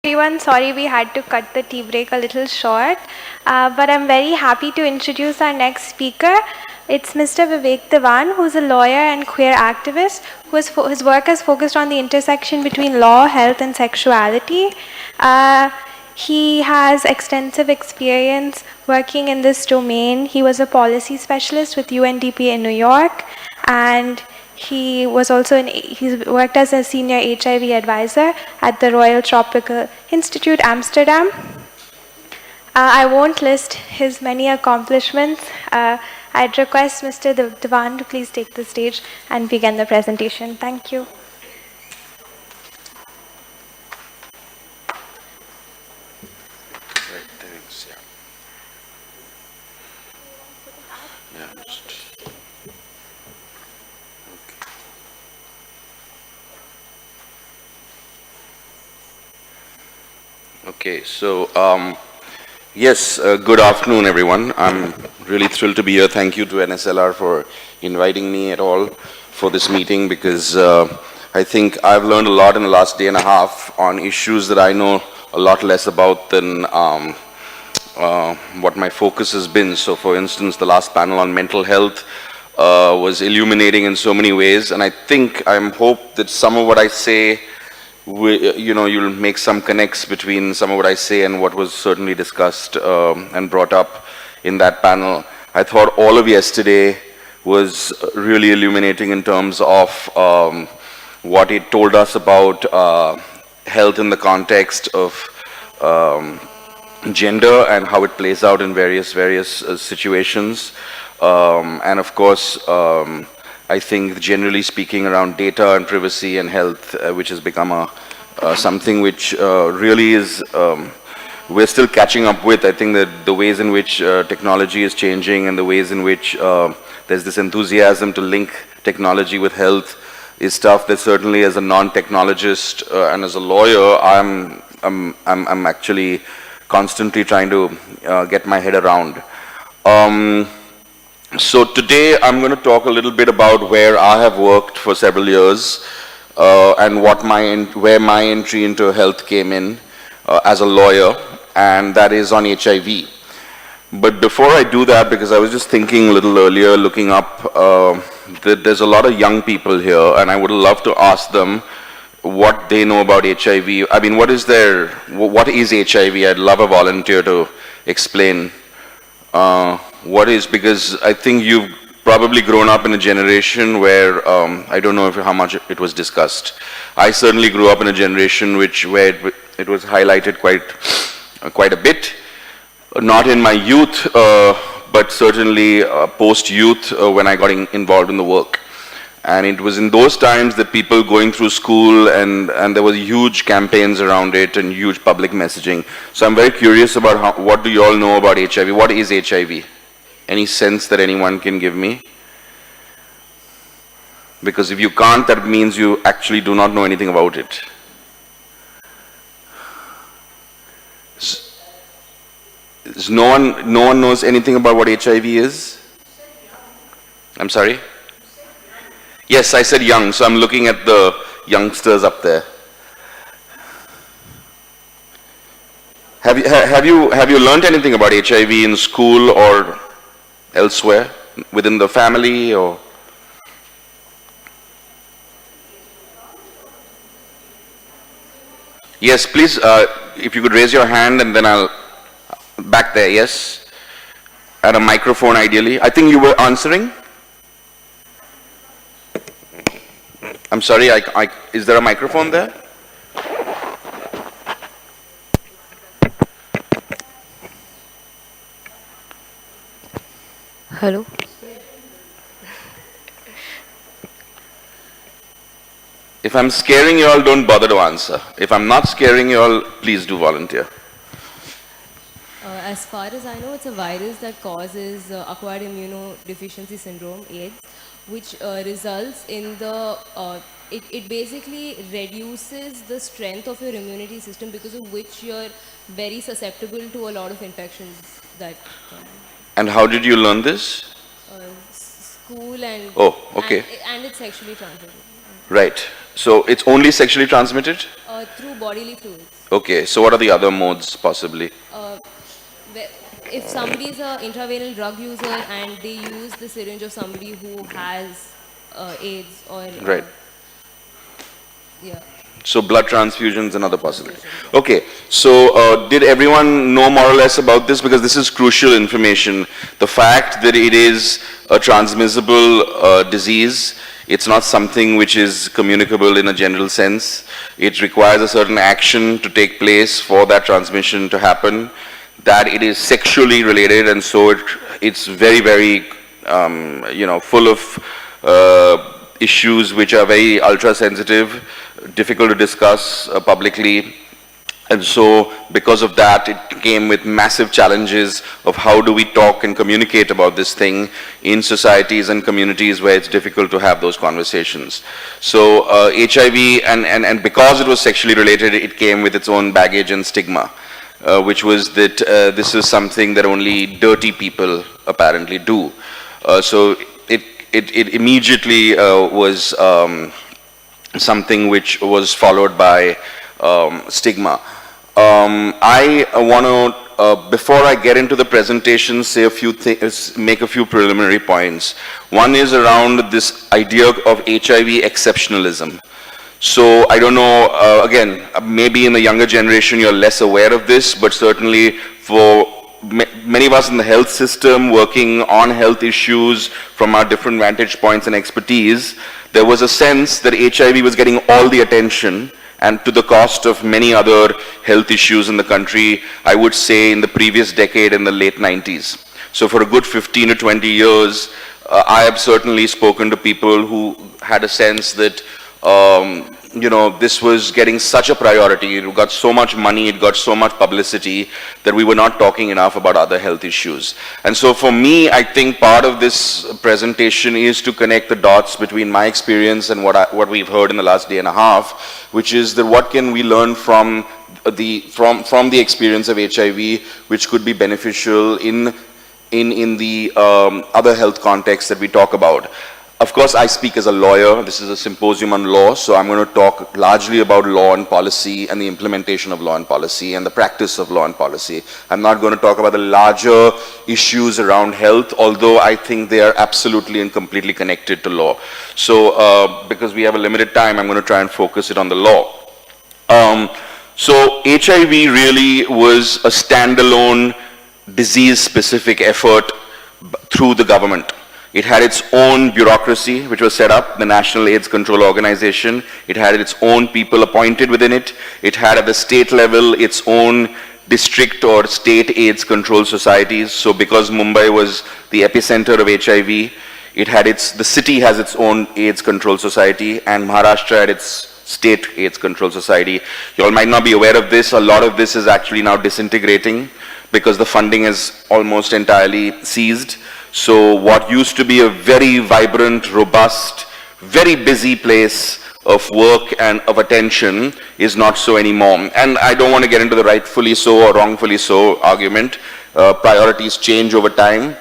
Everyone, sorry we had to cut the tea break a little short, but I'm very happy to introduce our next speaker. It's Mr. Vivek Devan, who's a lawyer and queer activist. His work has focused on the intersection between law, health, and sexuality. He has extensive experience working in this domain. He was a policy specialist with UNDP in New York, and he was also he's worked as a senior HIV advisor at the Royal Tropical Institute, Amsterdam. I won't list his many accomplishments. I'd request Mr. Devan to please take the stage and begin the presentation. Thank you. Right, thanks, yeah. Okay, so yes, good afternoon, everyone. I'm really thrilled to be here. Thank you to NSLR for inviting me at all for this meeting, because I think I've learned a lot in the last day and a half on issues that I know a lot less about than what my focus has been. So, for instance, the last panel on mental health was illuminating in so many ways, and I think I hope that some of what I say, you'll make some connects between some of what I say and what was certainly discussed and brought up in that panel. I thought all of yesterday was really illuminating in terms of what it told us about health in the context of gender and how it plays out in various situations. And of course, I think generally speaking around data and privacy and health, which has become something which really is, we're still catching up with. I think that the ways in which technology is changing and the ways in which there's this enthusiasm to link technology with health is stuff that certainly as a non-technologist and as a lawyer, I'm actually constantly trying to get my head around. So today I'm going to talk a little bit about where I have worked for several years and where my entry into health came in as a lawyer, and that is on HIV. But before I do that, because I was just thinking a little earlier, looking up, that there's a lot of young people here, and I would love to ask them what they know about HIV. I mean, what is HIV? I'd love a volunteer to explain what is, because I think you've probably grown up in a generation where I don't know how much it was discussed. I certainly grew up in a generation where it was highlighted quite a bit. Not in my youth, but certainly post-youth when I got involved in the work. And it was in those times that people going through school, and there was huge campaigns around it and huge public messaging. So I'm very curious about what do you all know about HIV? What is HIV? Any sense that anyone can give me? Because if you can't, that means you actually do not know anything about it. No one knows anything about what HIV is? I'm sorry? Yes, I said young, so I'm looking at the youngsters up there. Have you learned anything about HIV in school or elsewhere, within the family, or? Yes, please, if you could raise your hand, and then I'll, back there, yes? And a microphone ideally. I think you were answering? I'm sorry, is there a microphone there? Hello. If I'm scaring you all, don't bother to answer. If I'm not scaring you all, please do volunteer. As far as I know, it's a virus that causes acquired immunodeficiency syndrome, AIDS, which results in it basically reduces the strength of your immunity system, because of which you're very susceptible to a lot of infections that. And how did you learn this? School and. Oh, okay. And it's sexually transmitted. Right. So it's only sexually transmitted? Through bodily fluids. Okay, so what are the other modes possibly? If somebody is an intravenous drug user and they use the syringe of somebody who has AIDS or Right. yeah, So blood transfusions, another possibility. transfusions. Okay, so did everyone know more or less about this? Because this is crucial information. The fact that it is a transmissible disease, it's not something which is communicable in a general sense. It requires a certain action to take place for that transmission to happen. That it is sexually related, and so it's very, very, full of issues which are very ultra-sensitive, difficult to discuss publicly. And so, because of that, it came with massive challenges of how do we talk and communicate about this thing in societies and communities where it's difficult to have those conversations. So, HIV, and because it was sexually related, it came with its own baggage and stigma. Which was that this is something that only dirty people apparently do. So it immediately was something which was followed by stigma. I want to, before I get into the presentation, say a few things, make a few preliminary points. One is around this idea of HIV exceptionalism. So I don't know, again, maybe in the younger generation you're less aware of this, but certainly for many of us in the health system working on health issues from our different vantage points and expertise, there was a sense that HIV was getting all the attention and to the cost of many other health issues in the country, I would say in the previous decade, in the late 90s. So for a good 15 to 20 years, I have certainly spoken to people who had a sense that this was getting such a priority, it got so much money, it got so much publicity that we were not talking enough about other health issues. And so for me, I think part of this presentation is to connect the dots between my experience and what we've heard in the last day and a half, which is that what can we learn from the experience of HIV, which could be beneficial in the other health contexts that we talk about. Of course, I speak as a lawyer. This is a symposium on law, so I'm going to talk largely about law and policy and the implementation of law and policy and the practice of law and policy. I'm not going to talk about the larger issues around health, although I think they are absolutely and completely connected to law. So, because we have a limited time, I'm going to try and focus it on the law. So, HIV really was a standalone disease-specific effort through the government. It had its own bureaucracy, which was set up, the National AIDS Control Organization. It had its own people appointed within it. It had at the state level its own district or state AIDS control societies. So because Mumbai was the epicenter of HIV, the city has its own AIDS control society, and Maharashtra had its state AIDS control society. You all might not be aware of this. A lot of this is actually now disintegrating because the funding is almost entirely seized. So what used to be a very vibrant, robust, very busy place of work and of attention is not so anymore. And I don't want to get into the rightfully so or wrongfully so argument. Priorities change over time.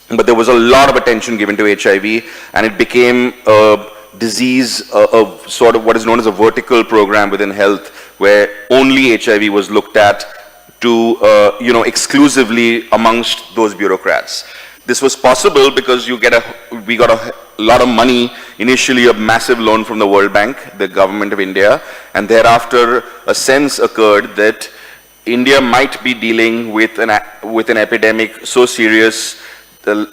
But there was a lot of attention given to HIV, and it became a disease of sort of what is known as a vertical program within health, where only HIV was looked at to, exclusively amongst those bureaucrats. This was possible because we got a lot of money, initially a massive loan from the World Bank, the government of India, and thereafter a sense occurred that India might be dealing with an epidemic so serious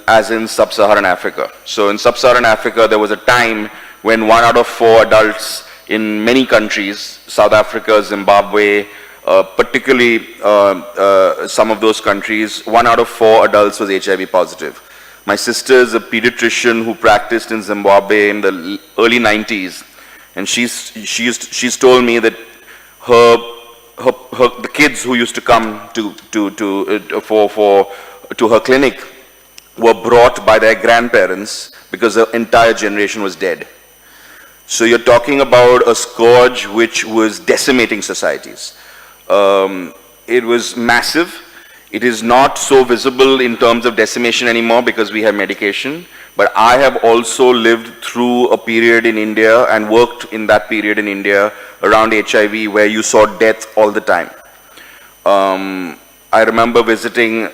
as in sub-Saharan Africa. So in sub-Saharan Africa, there was a time when 1 out of 4 adults in many countries, South Africa, Zimbabwe, particularly some of those countries, 1 out of 4 adults was HIV positive. My sister is a pediatrician who practiced in Zimbabwe in the early 90s, and she's told me that the kids who used to come to her clinic were brought by their grandparents because the entire generation was dead. So you're talking about a scourge which was decimating societies. It was massive. It is not so visible in terms of decimation anymore because we have medication. But I have also lived through a period in India and worked in that period in India around HIV where you saw death all the time. I remember visiting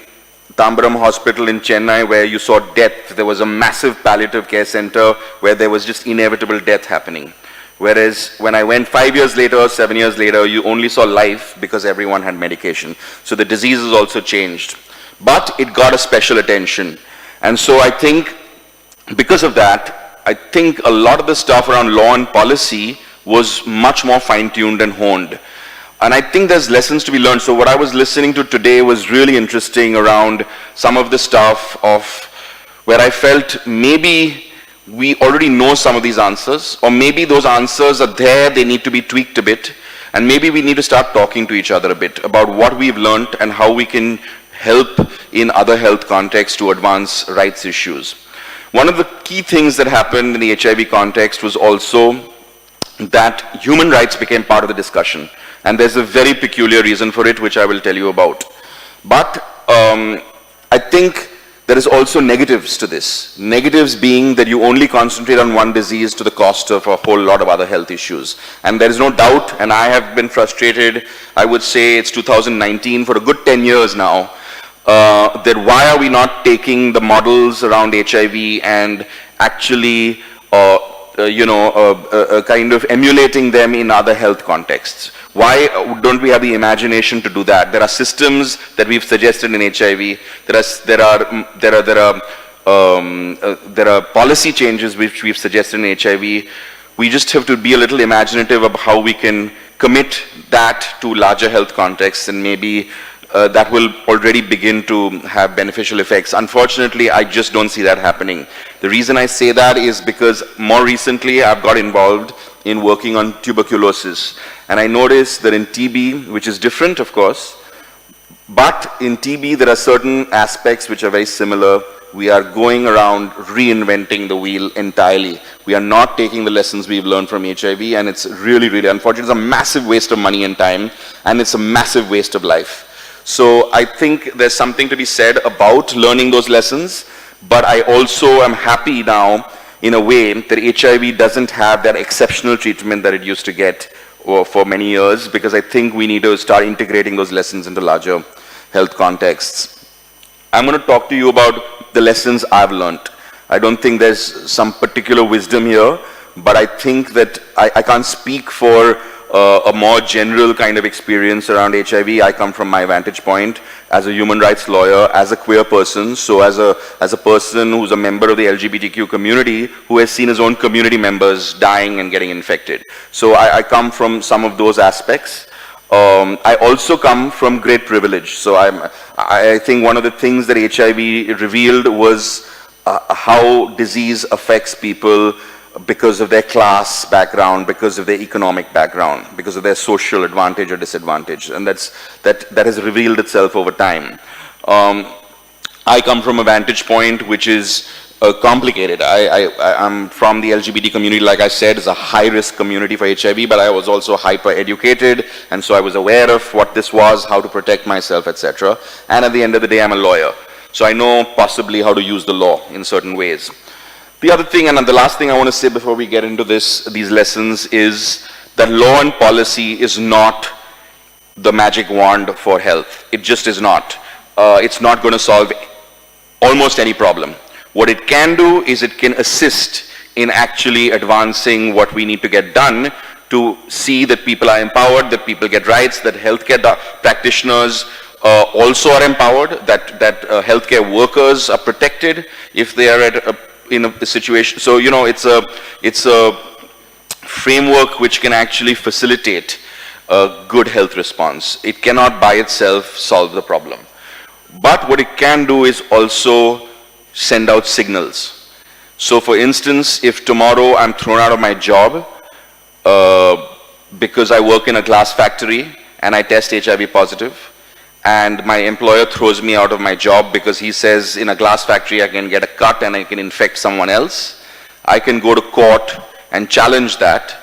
Tambaram Hospital in Chennai where you saw death. There was a massive palliative care center where there was just inevitable death happening. Whereas when I went 5 years later, 7 years later, you only saw life because everyone had medication. So the diseases also changed. But it got a special attention. And so I think because of that, I think a lot of the stuff around law and policy was much more fine-tuned and honed. And I think there's lessons to be learned. So what I was listening to today was really interesting around some of the stuff of where I felt maybe we already know some of these answers, or maybe those answers are there, they need to be tweaked a bit, and maybe we need to start talking to each other a bit about what we've learned and how we can help in other health contexts to advance rights issues. One of the key things that happened in the HIV context was also that human rights became part of the discussion. And there's a very peculiar reason for it, which I will tell you about. But I think there is also negatives to this. Negatives being that you only concentrate on one disease to the cost of a whole lot of other health issues. And there is no doubt, and I have been frustrated, I would say it's 2019, for a good 10 years now, that why are we not taking the models around HIV and actually kind of emulating them in other health contexts? Why don't we have the imagination to do that? There are systems that we've suggested in HIV. There are policy changes which we've suggested in HIV. We just have to be a little imaginative of how we can commit that to larger health contexts, and maybe that will already begin to have beneficial effects. Unfortunately, I just don't see that happening. The reason I say that is because more recently I've got involved in working on tuberculosis. And I noticed that in TB, which is different of course, but in TB there are certain aspects which are very similar. We are going around reinventing the wheel entirely. We are not taking the lessons we've learned from HIV, and it's really, really unfortunate. It's a massive waste of money and time, and it's a massive waste of life. So I think there's something to be said about learning those lessons, but I also am happy now in a way that HIV doesn't have that exceptional treatment that it used to get for many years, because I think we need to start integrating those lessons into larger health contexts. I'm going to talk to you about the lessons I've learned. I don't think there's some particular wisdom here, but I think that I can't speak for a more general kind of experience around HIV. I come from my vantage point as a human rights lawyer, as a queer person, so as a person who's a member of the LGBTQ community who has seen his own community members dying and getting infected. So I come from some of those aspects. I also come from great privilege. So I think one of the things that HIV revealed was how disease affects people because of their class background, because of their economic background, because of their social advantage or disadvantage, and that has revealed itself over time. I come from a vantage point which is complicated. I'm from the LGBT community, like I said, it's a high-risk community for HIV, but I was also hyper-educated, and so I was aware of what this was, how to protect myself, etc. And at the end of the day, I'm a lawyer, so I know possibly how to use the law in certain ways. The other thing, and the last thing I want to say before we get into these lessons, is that law and policy is not the magic wand for health. It just is not. It's not going to solve almost any problem. What it can do is it can assist in actually advancing what we need to get done to see that people are empowered, that people get rights, that healthcare practitioners also are empowered, that healthcare workers are protected if they are in a situation. So, you know, it's a framework which can actually facilitate a good health response. It cannot by itself solve the problem. But what it can do is also send out signals. So for instance, if tomorrow I'm thrown out of my job because I work in a glass factory and I test HIV positive, and my employer throws me out of my job because he says in a glass factory I can get a cut and I can infect someone else, I can go to court and challenge that,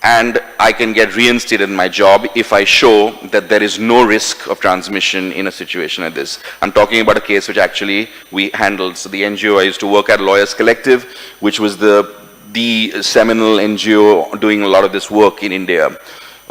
and I can get reinstated in my job if I show that there is no risk of transmission in a situation like this. I'm talking about a case which actually we handled. So the NGO I used to work at, Lawyers Collective, which was the seminal NGO doing a lot of this work in India.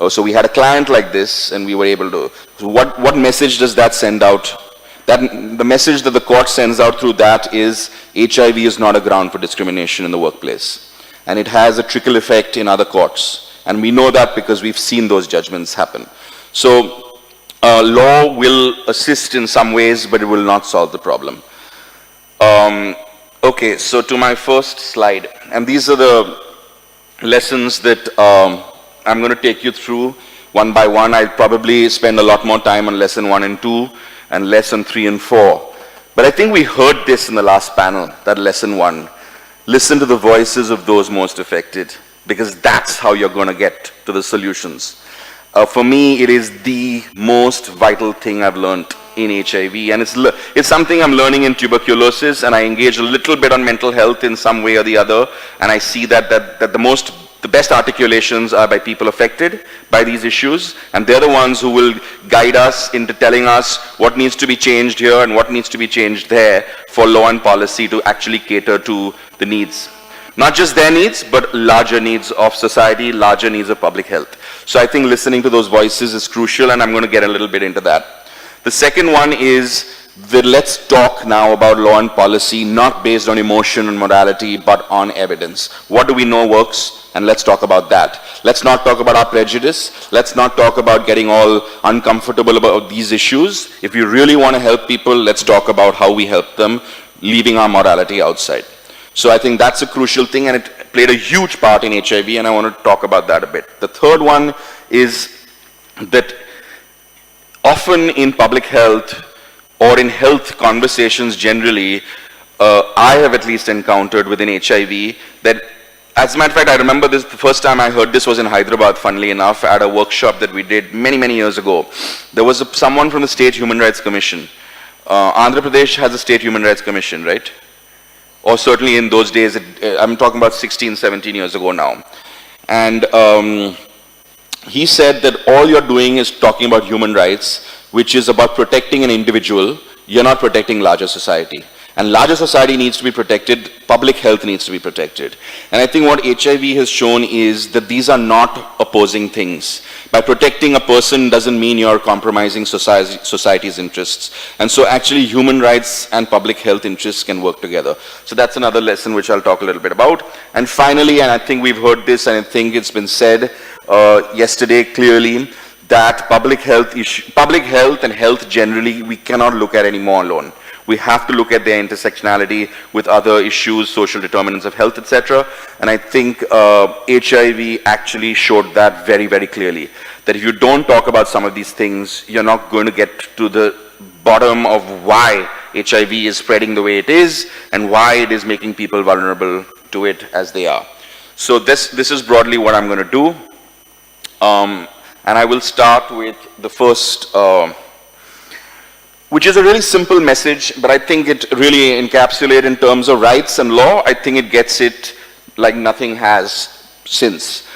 So we had a client like this, and we were able to, so what message does that send out? The message that the court sends out through that is HIV is not a ground for discrimination in the workplace. And it has a trickle effect in other courts. And we know that because we've seen those judgments happen. So law will assist in some ways, but it will not solve the problem. Okay, so to my first slide. And these are the lessons that I'm going to take you through one by one. I'll probably spend a lot more time on lesson 1 and 2 and lesson 3 and 4. But I think we heard this in the last panel, that lesson 1. Listen to the voices of those most affected, because that's how you're going to get to the solutions. For me, it is the most vital thing I've learned in HIV, and it's something I'm learning in tuberculosis, and I engage a little bit on mental health in some way or the other, and I see that the best articulations are by people affected by these issues, and they're the ones who will guide us into telling us what needs to be changed here and what needs to be changed there for law and policy to actually cater to the needs. Not just their needs, but larger needs of society, larger needs of public health. So I think listening to those voices is crucial, and I'm going to get a little bit into that. The second one is that let's talk now about law and policy, not based on emotion and morality, but on evidence. What do we know works? And let's talk about that. Let's not talk about our prejudice. Let's not talk about getting all uncomfortable about these issues. If you really want to help people, let's talk about how we help them, leaving our morality outside. So I think that's a crucial thing, and it played a huge part in HIV, and I want to talk about that a bit. The third one is that often in public health or in health conversations generally, I have at least encountered within HIV that, as a matter of fact, I remember this, the first time I heard this was in Hyderabad, funnily enough, at a workshop that we did many, many years ago. There was someone from the State Human Rights Commission. Andhra Pradesh has a State Human Rights Commission, right? Or certainly in those days, I'm talking about 16, 17 years ago now. And he said that all you're doing is talking about human rights, which is about protecting an individual. You're not protecting larger society. And larger society needs to be protected, public health needs to be protected. And I think what HIV has shown is that these are not opposing things. By protecting a person doesn't mean you're compromising society's interests. And so actually human rights and public health interests can work together. So that's another lesson which I'll talk a little bit about. And finally, and I think we've heard this and I think it's been said yesterday clearly, that public health and health generally, we cannot look at anymore alone. We have to look at their intersectionality with other issues, social determinants of health, etc. And I think HIV actually showed that very, very clearly. That if you don't talk about some of these things, you're not going to get to the bottom of why HIV is spreading the way it is and why it is making people vulnerable to it as they are. So this is broadly what I'm going to do. And I will start with the first, which is a really simple message, but I think it really encapsulates in terms of rights and law. I think it gets it like nothing has since,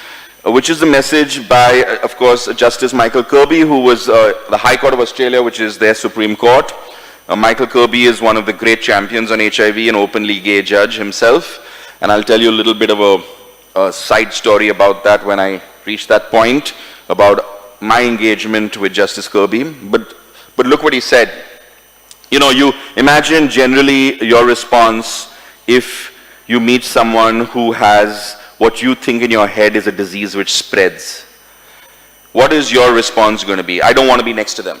which is the message by, of course, Justice Michael Kirby, who was the High Court of Australia, which is their Supreme Court. Michael Kirby is one of the great champions on HIV, an openly gay judge himself. And I'll tell you a little bit of a side story about that when I reach that point, about my engagement with Justice Kirby. But look what he said. You know, you imagine generally your response if you meet someone who has what you think in your head is a disease which spreads. What is your response going to be? I don't want to be next to them,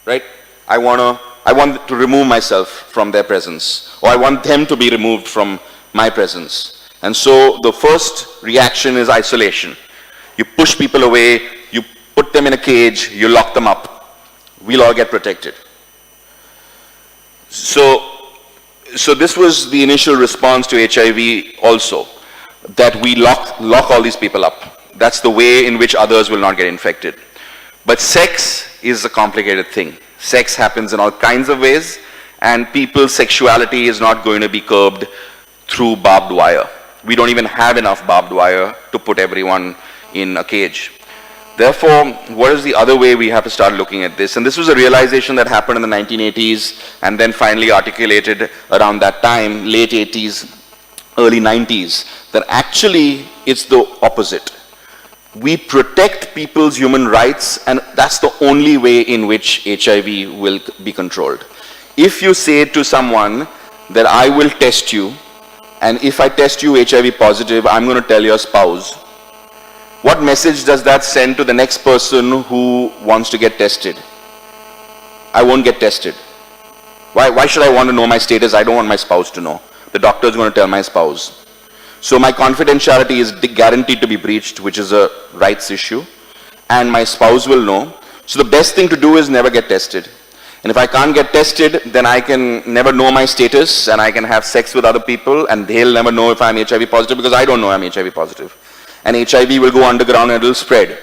right? I want to remove myself from their presence, or I want them to be removed from my presence. And so the first reaction is isolation. You push people away, you put them in a cage, you lock them up. We'll all get protected. So this was the initial response to HIV also, that we lock all these people up. That's the way in which others will not get infected. But sex is a complicated thing. Sex happens in all kinds of ways, and people's sexuality is not going to be curbed through barbed wire. We don't even have enough barbed wire to put everyone in a cage. Therefore, what is the other way we have to start looking at this? And this was a realization that happened in the 1980s and then finally articulated around that time, late 80s, early 90s, that actually it's the opposite. We protect people's human rights, and that's the only way in which HIV will be controlled. If you say to someone that I will test you, and if I test you HIV positive, I'm going to tell your spouse, what message does that send to the next person who wants to get tested? I won't get tested. Why should I want to know my status? I don't want my spouse to know. The doctor is going to tell my spouse. So my confidentiality is guaranteed to be breached, which is a rights issue, and my spouse will know. So the best thing to do is never get tested. And if I can't get tested, then I can never know my status, and I can have sex with other people, and they'll never know if I'm HIV positive because I don't know I'm HIV positive. And HIV will go underground and it will spread.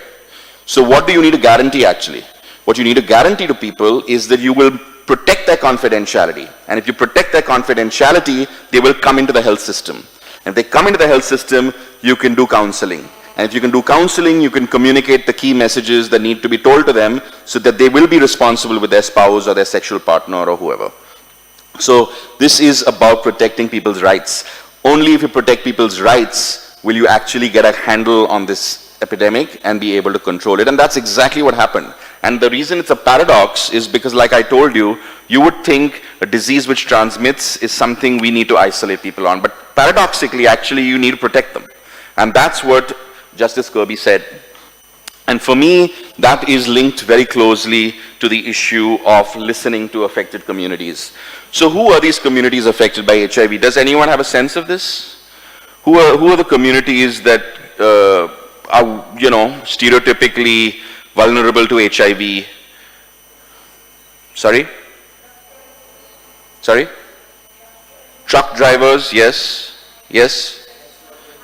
So what do you need to guarantee actually? What you need to guarantee to people is that you will protect their confidentiality. And if you protect their confidentiality, they will come into the health system. And if they come into the health system, you can do counseling. And if you can do counseling, you can communicate the key messages that need to be told to them so that they will be responsible with their spouse or their sexual partner or whoever. So this is about protecting people's rights. Only if you protect people's rights will you actually get a handle on this epidemic and be able to control it. And that's exactly what happened. And the reason it's a paradox is because, like I told you, you would think a disease which transmits is something we need to isolate people on. But paradoxically, actually, you need to protect them. And that's what Justice Kirby said. And for me, that is linked very closely to the issue of listening to affected communities. So who are these communities affected by HIV? Does anyone have a sense of this? Who are the communities that are, stereotypically vulnerable to HIV? Sorry? Truck drivers, yes. Yes.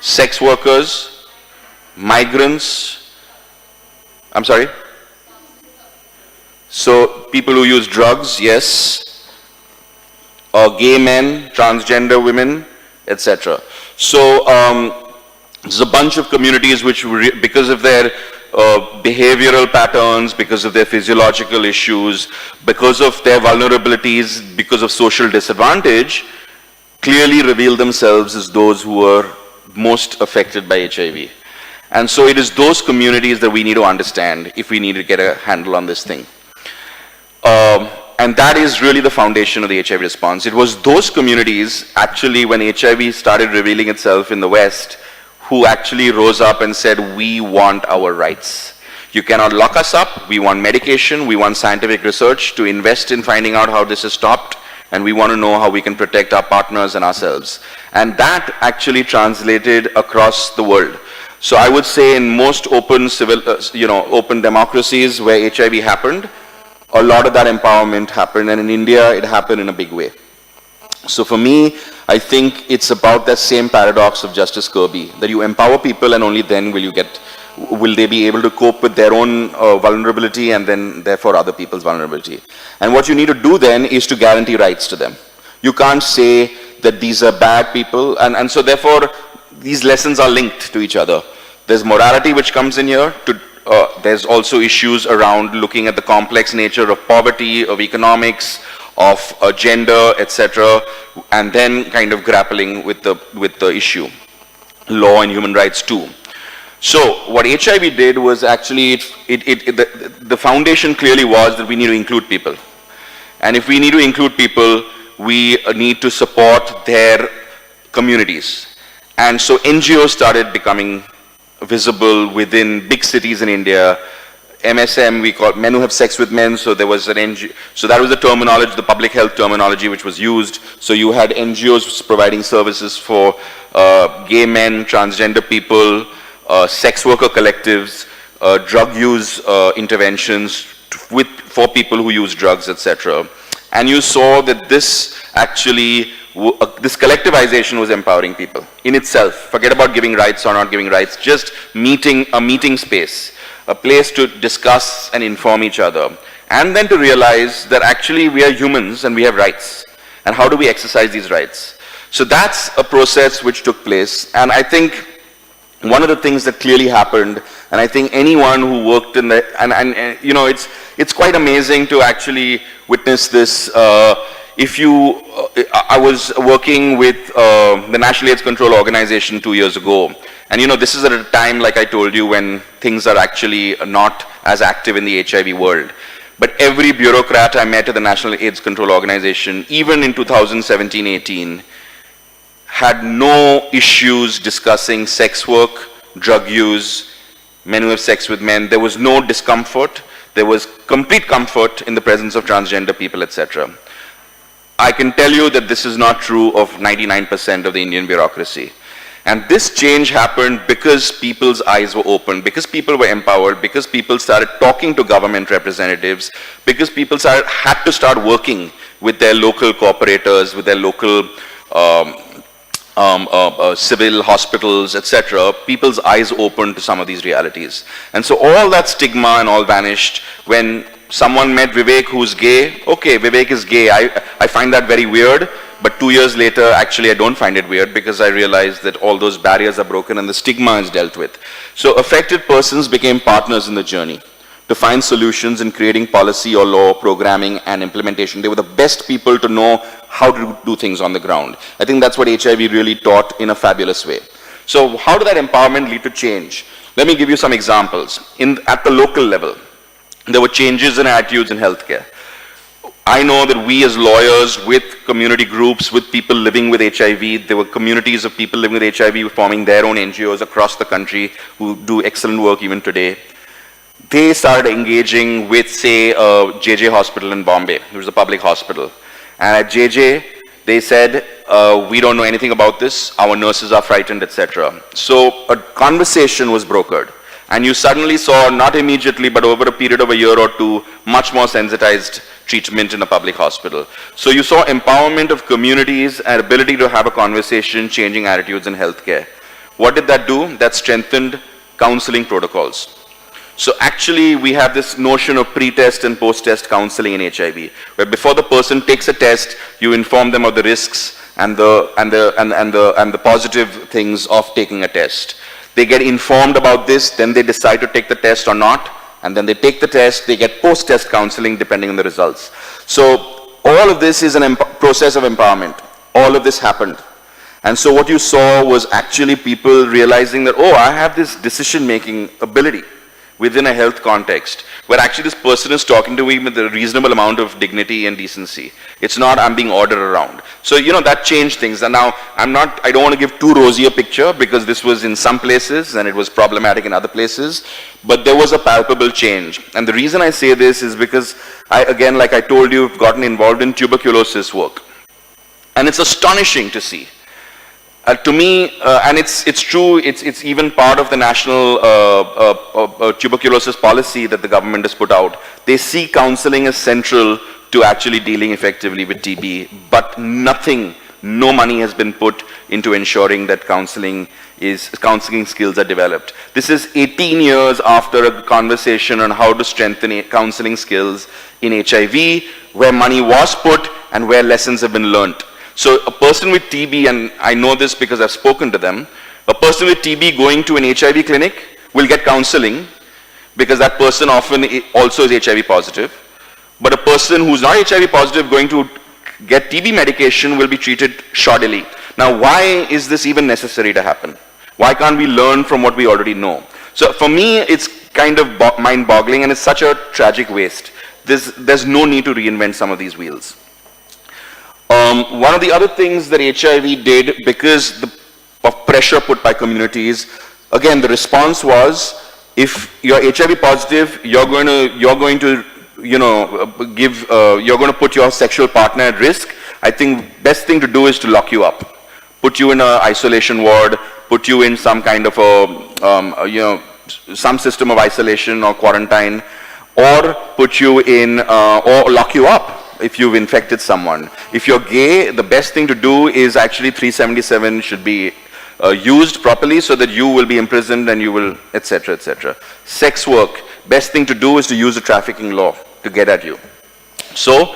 Sex workers, migrants. I'm sorry? So people who use drugs, yes. Gay men, transgender women, etc. So there's a bunch of communities which, because of their behavioral patterns, because of their physiological issues, because of their vulnerabilities, because of social disadvantage, clearly reveal themselves as those who are most affected by HIV. And so it is those communities that we need to understand if we need to get a handle on this thing. And that is really the foundation of the HIV response. It was those communities, actually, when HIV started revealing itself in the West, who actually rose up and said, we want our rights. You cannot lock us up. We want medication. We want scientific research to invest in finding out how this is stopped. And we want to know how we can protect our partners and ourselves. And that actually translated across the world. So I would say in most open open democracies where HIV happened, a lot of that empowerment happened. And in India, it happened in a big way. So for me, I think it's about that same paradox of Justice Kirby, that you empower people and only then will they be able to cope with their own vulnerability and then therefore other people's vulnerability. And what you need to do then is to guarantee rights to them. You can't say that these are bad people, and so therefore these lessons are linked to each other. There's morality which comes in here, there's also issues around looking at the complex nature of poverty, of economics, of gender, etc., and then kind of grappling with the issue, law and human rights too. So what HIV did was actually, the foundation clearly was that we need to include people. And if we need to include people, we need to support their communities. And so NGOs started becoming visible within big cities in India. MSM, we call men who have sex with men, so there was an NGO, so that was the terminology, the public health terminology which was used. So you had NGOs providing services for gay men, transgender people, sex worker collectives, drug use interventions for people who use drugs, etc. And you saw that this actually, this collectivization was empowering people in itself. Forget about giving rights or not giving rights, just a meeting space, a place to discuss and inform each other. And then to realize that actually we are humans and we have rights. And how do we exercise these rights? So that's a process which took place. And I think one of the things that clearly happened, and I think anyone who worked in the, and you know, it's quite amazing to actually witness this. I was working with the National AIDS Control Organization 2 years ago, And this is at a time, like I told you, when things are actually not as active in the HIV world. But every bureaucrat I met at the National AIDS Control Organization, even in 2017-18, had no issues discussing sex work, drug use, men who have sex with men. There was no discomfort. There was complete comfort in the presence of transgender people, etc. I can tell you that this is not true of 99% of the Indian bureaucracy. And this change happened because people's eyes were opened, because people were empowered, because people started talking to government representatives, because people had to start working with their local cooperators, with their local civil hospitals, etc. People's eyes opened to some of these realities. And so all that stigma and all vanished when someone met Vivek who's gay. Okay, Vivek is gay. I find that very weird. But 2 years later, actually, I don't find it weird because I realized that all those barriers are broken and the stigma is dealt with. So affected persons became partners in the journey to find solutions in creating policy or law, programming and implementation. They were the best people to know how to do things on the ground. I think that's what HIV really taught in a fabulous way. So how did that empowerment lead to change? Let me give you some examples. At the local level, there were changes in attitudes in healthcare. I know that we as lawyers, with community groups, with people living with HIV, there were communities of people living with HIV forming their own NGOs across the country who do excellent work even today. They started engaging with, say, JJ Hospital in Bombay. It was a public hospital. And at JJ, they said, we don't know anything about this, our nurses are frightened, etc. So a conversation was brokered. And you suddenly saw, not immediately, but over a period of a year or two, much more sensitized treatment in a public hospital. So you saw empowerment of communities and ability to have a conversation, changing attitudes in healthcare. What did that do? That strengthened counseling protocols. So actually, we have this notion of pre-test and post-test counseling in HIV, where before the person takes a test, you inform them of the risks and the positive things of taking a test. They get informed about this, then they decide to take the test or not, and then they take the test, they get post-test counseling depending on the results. So all of this is a process of empowerment. All of this happened. And so what you saw was actually people realizing that, oh, I have this decision-making ability within a health context, where actually this person is talking to me with a reasonable amount of dignity and decency. It's not I'm being ordered around. So, that changed things. And now, I don't want to give too rosy a picture because this was in some places and it was problematic in other places, but there was a palpable change. And the reason I say this is because again, like I told you, I've gotten involved in tuberculosis work. And it's astonishing to see. To me, and it's true, it's even part of the national tuberculosis policy that the government has put out. They see counseling as central to actually dealing effectively with TB, but no money has been put into ensuring that counseling skills are developed. This is 18 years after a conversation on how to strengthen counseling skills in HIV, where money was put and where lessons have been learnt. So a person with TB, and I know this because I've spoken to them, a person with TB going to an HIV clinic will get counseling because that person often also is HIV positive. But a person who's not HIV positive going to get TB medication will be treated shoddily. Now, why is this even necessary to happen? Why can't we learn from what we already know? So for me, it's kind of mind-boggling, and it's such a tragic waste. There's no need to reinvent some of these wheels. One of the other things that HIV did, because of pressure put by communities, again, the response was, if you're HIV positive, you're going to put your sexual partner at risk. I think best thing to do is to lock you up, put you in an isolation ward, put you in some kind of some system of isolation or quarantine, or put you in, or lock you up if you've infected someone. If you're gay, the best thing to do is actually 377 should be used properly so that you will be imprisoned and you will, etc., etc. Sex work, best thing to do is to use the trafficking law to get at you. So,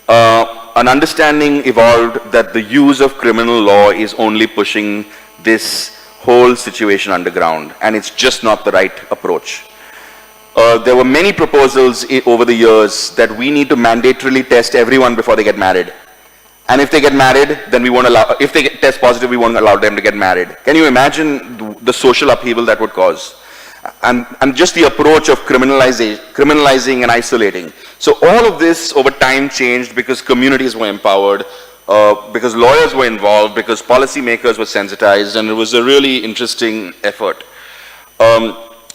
an understanding evolved that the use of criminal law is only pushing this whole situation underground, and it's just not the right approach. There were many proposals over the years that we need to mandatorily test everyone before they get married. And if they get married, then we won't allow, if they test positive, we won't allow them to get married. Can you imagine the social upheaval that would cause. And just the approach of criminalizing and isolating. So all of this over time changed because communities were empowered, because lawyers were involved, because policymakers were sensitized, and it was a really interesting effort.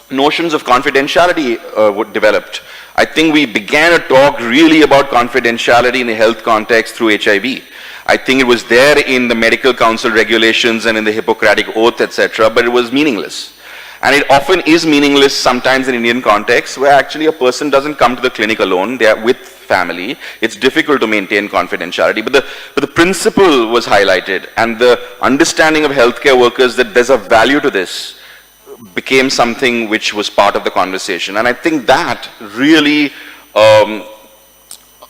Notions of confidentiality were developed. I think we began to talk really about confidentiality in the health context through HIV. I think it was there in the medical council regulations and in the Hippocratic Oath, etc., but it was meaningless. And it often is meaningless sometimes in Indian context where actually a person doesn't come to the clinic alone, they are with family. It's difficult to maintain confidentiality, but the principle was highlighted, and the understanding of healthcare workers that there's a value to this became something which was part of the conversation. And I think that really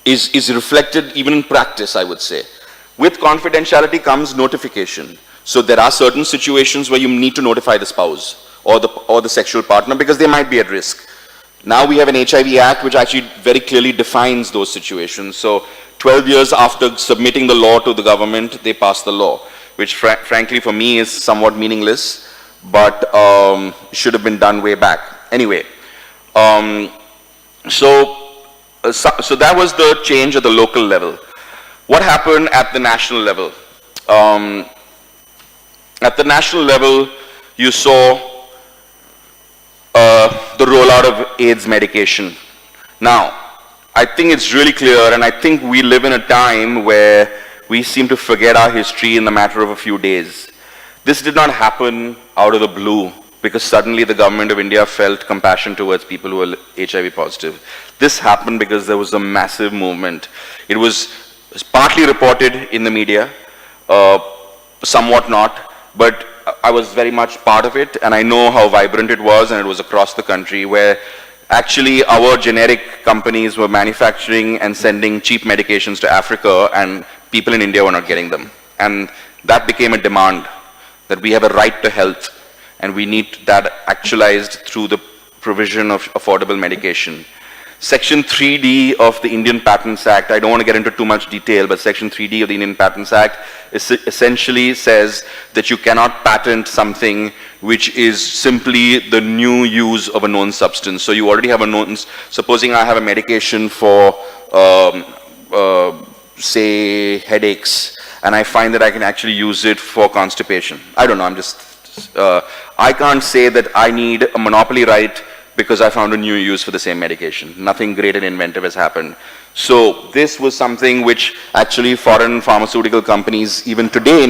is reflected even in practice, I would say. With confidentiality comes notification. So there are certain situations where you need to notify the spouse or the sexual partner because they might be at risk. Now we have an HIV Act which actually very clearly defines those situations. So 12 years after submitting the law to the government, they passed the law, which frankly for me is somewhat meaningless, but should have been done way back. Anyway, so that was the change at the local level. What happened at the national level? At the national level, you saw the rollout of AIDS medication. Now, I think it's really clear, and I think we live in a time where we seem to forget our history in the matter of a few days. This did not happen out of the blue because suddenly the government of India felt compassion towards people who were HIV positive. This happened because there was a massive movement. It was partly reported in the media, somewhat not, but I was very much part of it, and I know how vibrant it was, and it was across the country where actually our generic companies were manufacturing and sending cheap medications to Africa, and people in India were not getting them. And that became a demand, that we have a right to health, and we need that actualized through the provision of affordable medication. Section 3D of the Indian Patents Act, I don't want to get into too much detail, but Section 3D of the Indian Patents Act essentially says that you cannot patent something which is simply the new use of a known substance. So you already have a known, supposing I have a medication for, say, headaches, and I find that I can actually use it for constipation. I don't know, I'm just, I can't say that I need a monopoly right because I found a new use for the same medication. Nothing great and inventive has happened. So this was something which actually foreign pharmaceutical companies, even today,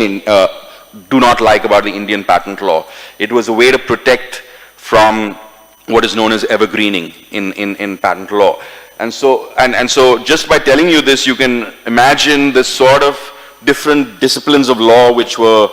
do not like about the Indian patent law. It was a way to protect from what is known as evergreening in patent law. And so just by telling you this, you can imagine the sort of different disciplines of law which were,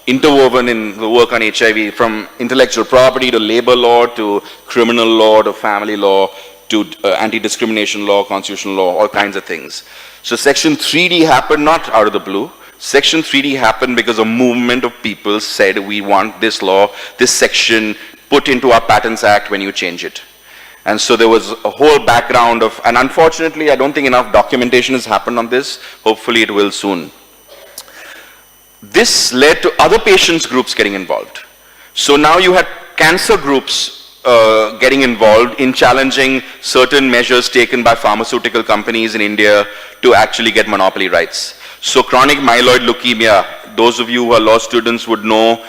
interwoven in the work on HIV, from intellectual property to labor law to criminal law to family law to anti-discrimination law, constitutional law, all kinds of things. So Section 3D happened not out of the blue. Section 3D happened because a movement of people said we want this law, this section put into our Patents Act when you change it. And so there was a whole background of, and unfortunately I don't think enough documentation has happened on this. Hopefully it will soon. This led to other patients groups getting involved. So now you had cancer groups getting involved in challenging certain measures taken by pharmaceutical companies in India to actually get monopoly rights. So chronic myeloid leukemia, those of you who are law students would know,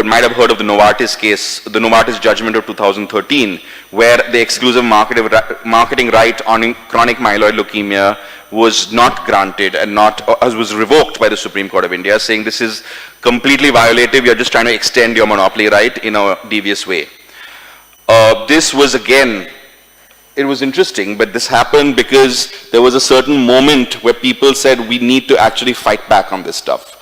might have heard of the Novartis case, the Novartis judgment of 2013, where the exclusive marketing right on chronic myeloid leukemia was not granted and was revoked by the Supreme Court of India, saying this is completely violative, you're just trying to extend your monopoly right in a devious way. This was again, it was interesting, but this happened because there was a certain moment where people said we need to actually fight back on this stuff.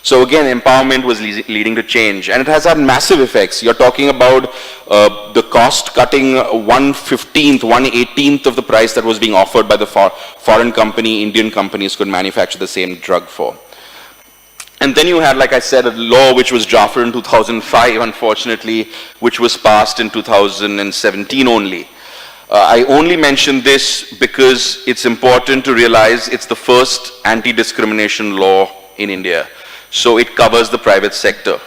So again, empowerment was leading to change, and it has had massive effects. You're talking about the cost cutting 1/15th, 1/18th of the price that was being offered by the foreign company, Indian companies could manufacture the same drug for. And then you had, like I said, a law which was drafted in 2005, unfortunately, which was passed in 2017 only. I only mention this because it's important to realize it's the first anti-discrimination law in India. So it covers the private sector.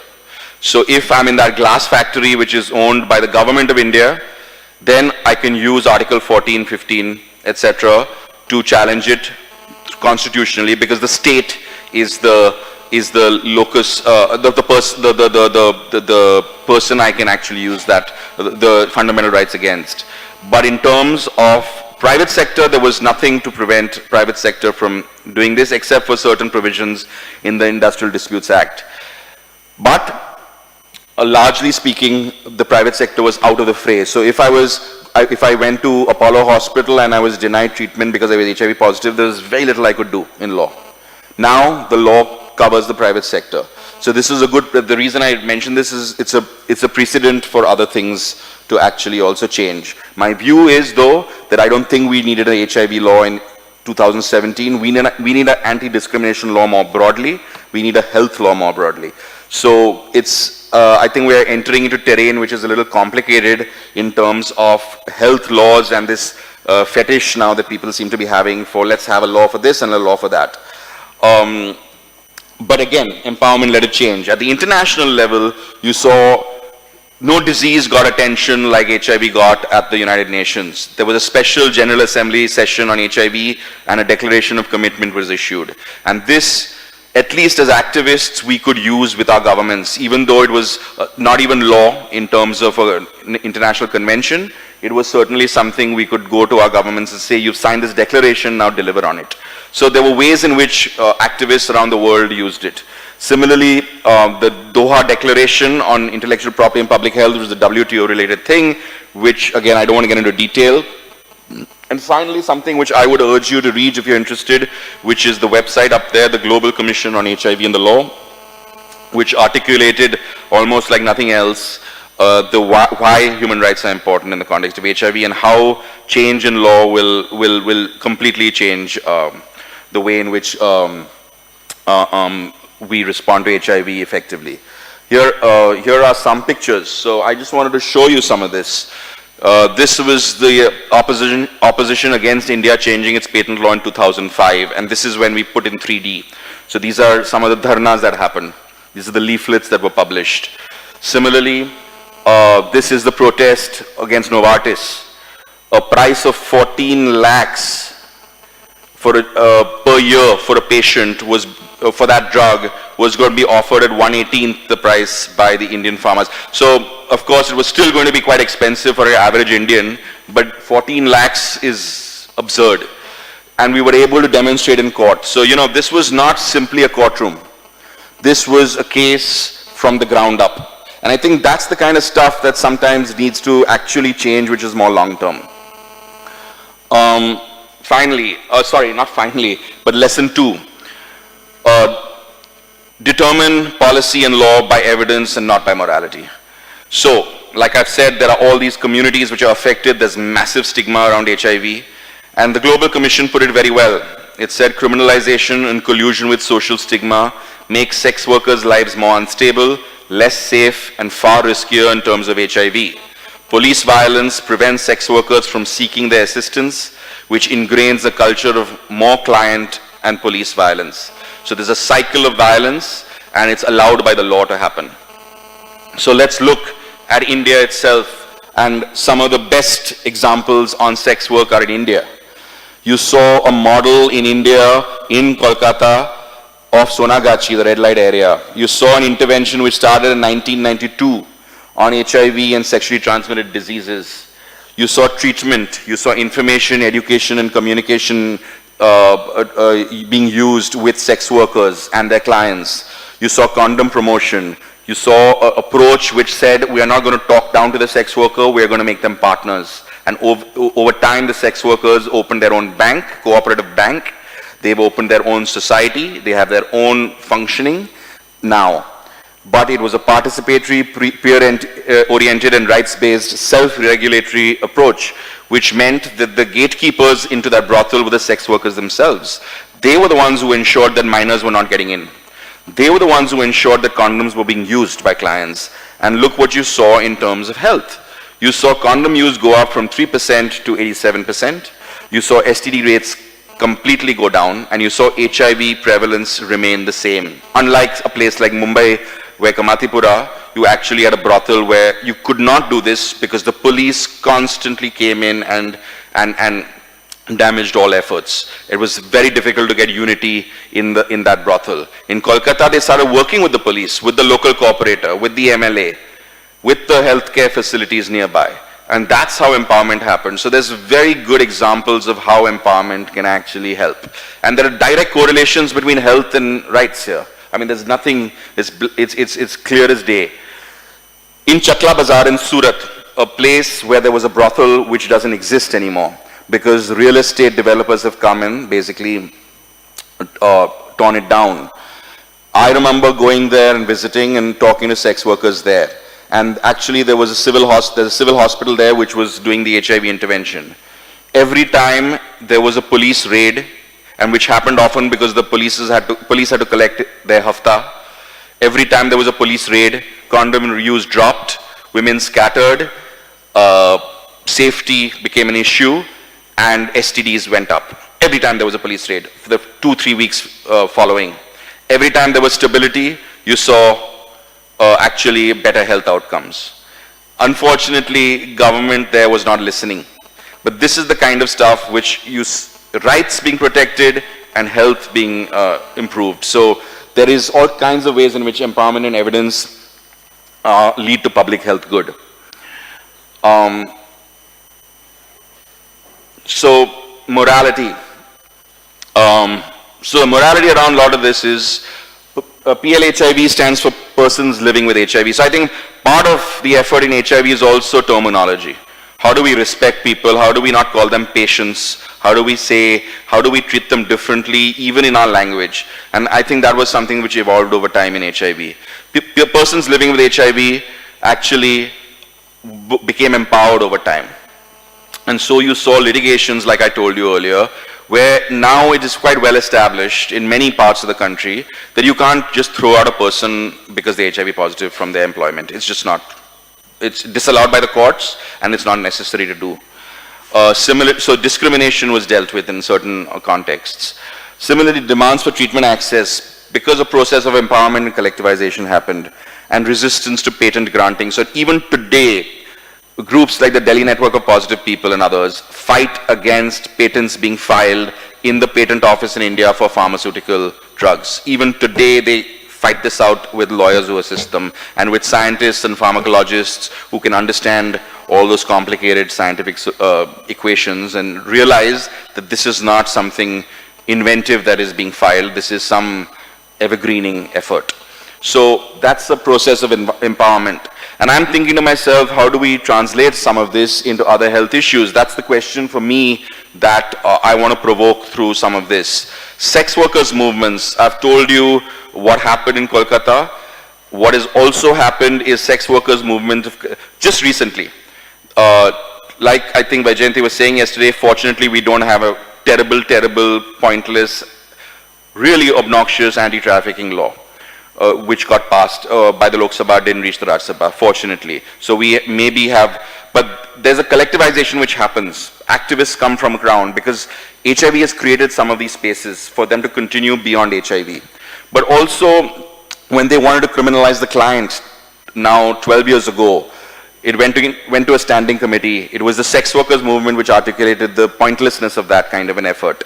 So if I'm in that glass factory which is owned by the government of India, then I can use Article 14, 15, etc. to challenge it constitutionally, because the state is the locus, the person I can actually use that the fundamental rights against. But in terms of private sector, there was nothing to prevent private sector from doing this except for certain provisions in the Industrial Disputes Act. But largely speaking, the private sector was out of the fray. So if I went to Apollo Hospital and I was denied treatment because I was HIV positive, there was very little I could do in law. Now the law covers the private sector. So this is a good, the reason I mentioned this is it's a precedent for other things to actually also change. My view is though that I don't think we needed an HIV law in 2017. We need an anti-discrimination law more broadly. We need a health law more broadly. So it's, I think we are entering into terrain which is a little complicated in terms of health laws and this fetish now that people seem to be having for let's have a law for this and a law for that. But again, empowerment led a change. At the international level, you saw no disease got attention like HIV got at the United Nations. There was a special General Assembly session on HIV and a declaration of commitment was issued. And this, at least as activists, we could use with our governments, even though it was not even law in terms of an international convention. It was certainly something we could go to our governments and say, you've signed this declaration, now deliver on it. So there were ways in which activists around the world used it. Similarly, the Doha Declaration on Intellectual Property and Public Health was the WTO related thing, which again, I don't want to get into detail. And finally, something which I would urge you to read if you're interested, which is the website up there, the Global Commission on HIV and the Law, which articulated almost like nothing else why human rights are important in the context of HIV and how change in law will completely change the way in which we respond to HIV effectively. Here are some pictures. So I just wanted to show you some of this. This was the opposition against India changing its patent law in 2005, and this is when we put in 3D. So these are some of the dharnas that happened. These are the leaflets that were published. Similarly, this is the protest against Novartis. A price of 14 lakhs per year for a patient was for that drug was going to be offered at 1/18th the price by the Indian farmers. So of course it was still going to be quite expensive for an average Indian, but 14 lakhs is absurd. And we were able to demonstrate in court. So this was not simply a courtroom. This was a case from the ground up. And I think that's the kind of stuff that sometimes needs to actually change, which is more long term. But lesson 2. Determine policy and law by evidence and not by morality. So, like I've said, there are all these communities which are affected. There's massive stigma around HIV. And the Global Commission put it very well. It said criminalization in collusion with social stigma makes sex workers' lives more unstable, less safe, and far riskier in terms of HIV. Police violence prevents sex workers from seeking their assistance, which ingrains a culture of more client and police violence. So there's a cycle of violence, and it's allowed by the law to happen. So let's look at India itself, and some of the best examples on sex work are in India. You saw a model in India, in Kolkata, of Sonagachi, the red light area. You saw an intervention which started in 1992 on HIV and sexually transmitted diseases. You saw treatment, you saw information, education, and communication being used with sex workers and their clients. You saw condom promotion. You saw an approach which said, we are not going to talk down to the sex worker, we are going to make them partners. And over time, the sex workers opened their own bank, cooperative bank. They've opened their own society. They have their own functioning now. But it was a participatory, peer-oriented and rights-based self-regulatory approach, which meant that the gatekeepers into that brothel were the sex workers themselves. They were the ones who ensured that minors were not getting in. They were the ones who ensured that condoms were being used by clients. And look what you saw in terms of health. You saw condom use go up from 3% to 87%. You saw STD rates completely go down, and you saw HIV prevalence remain the same. Unlike a place like Mumbai, where Kamatipura, you actually had a brothel where you could not do this because the police constantly came in and damaged all efforts. It was very difficult to get unity in that brothel. In Kolkata, they started working with the police, with the local cooperator, with the MLA, with the healthcare facilities nearby. And that's how empowerment happened. So there's very good examples of how empowerment can actually help. And there are direct correlations between health and rights here. I mean, there's nothing, it's clear as day. In Chakla Bazaar in Surat, a place where there was a brothel which doesn't exist anymore, because real estate developers have come in, basically torn it down. I remember going there and visiting and talking to sex workers there. And actually there was there's a civil hospital there which was doing the HIV intervention. Every time there was a police raid, and which happened often because the police had to collect their hafta. Every time there was a police raid, condom use dropped, women scattered, safety became an issue, and STDs went up. Every time there was a police raid for the 2-3 weeks following. Every time there was stability, you saw actually better health outcomes. Unfortunately, government there was not listening. But this is the kind of stuff which rights being protected and health being improved. So there is all kinds of ways in which empowerment and evidence lead to public health good. So morality. So morality around a lot of this is PLHIV stands for persons living with HIV. So I think part of the effort in HIV is also terminology. How do we respect people? How do we not call them patients? How do we treat them differently, even in our language? And I think that was something which evolved over time in HIV. Persons living with HIV actually became empowered over time. And so you saw litigations, like I told you earlier, where now it is quite well established in many parts of the country that you can't just throw out a person because they're HIV positive from their employment. It's just not. It's disallowed by the courts, and it's not necessary to do. So discrimination was dealt with in certain contexts. Similarly, demands for treatment access, because a process of empowerment and collectivization happened, and resistance to patent granting. So even today, groups like the Delhi Network of Positive People and others fight against patents being filed in the patent office in India for pharmaceutical drugs. Even today, they fight this out with lawyers who assist them, and with scientists and pharmacologists who can understand all those complicated scientific equations and realize that this is not something inventive that is being filed, this is some evergreening effort. So that's the process of empowerment. And I'm thinking to myself, how do we translate some of this into other health issues? That's the question for me that I want to provoke through some of this. Sex workers movements, I've told you what happened in Kolkata. What has also happened is sex workers movement just recently. Like I think Vaijayanti was saying yesterday, fortunately we don't have a terrible, pointless, really obnoxious anti-trafficking law. Which got passed by the Lok Sabha, didn't reach the Raj Sabha, fortunately. So we maybe have, but there's a collectivization which happens. Activists come from ground because HIV has created some of these spaces for them to continue beyond HIV. But also, when they wanted to criminalize the client, now 12 years ago, it went to a standing committee. It was the sex workers movement which articulated the pointlessness of that kind of an effort.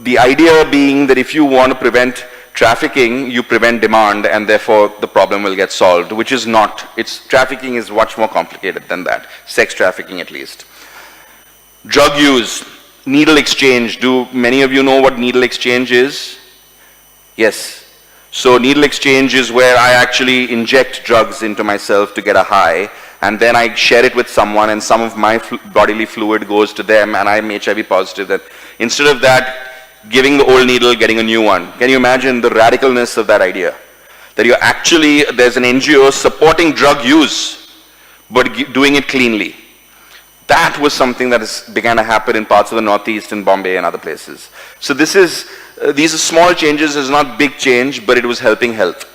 The idea being that if you want to prevent trafficking, you prevent demand, and therefore the problem will get solved, which is not. Trafficking is much more complicated than that. Sex trafficking, at least. Drug use, needle exchange. Do many of you know what needle exchange is? Yes. So needle exchange is where I actually inject drugs into myself to get a high, and then I share it with someone, and some of my bodily fluid goes to them, and I'm HIV positive. That instead of that, giving the old needle, getting a new one. Can you imagine the radicalness of that idea? That you're actually, there's an NGO supporting drug use, but doing it cleanly. That was something that began to happen in parts of the Northeast, in Bombay and other places. So these are small changes, it's not big change, but it was helping health.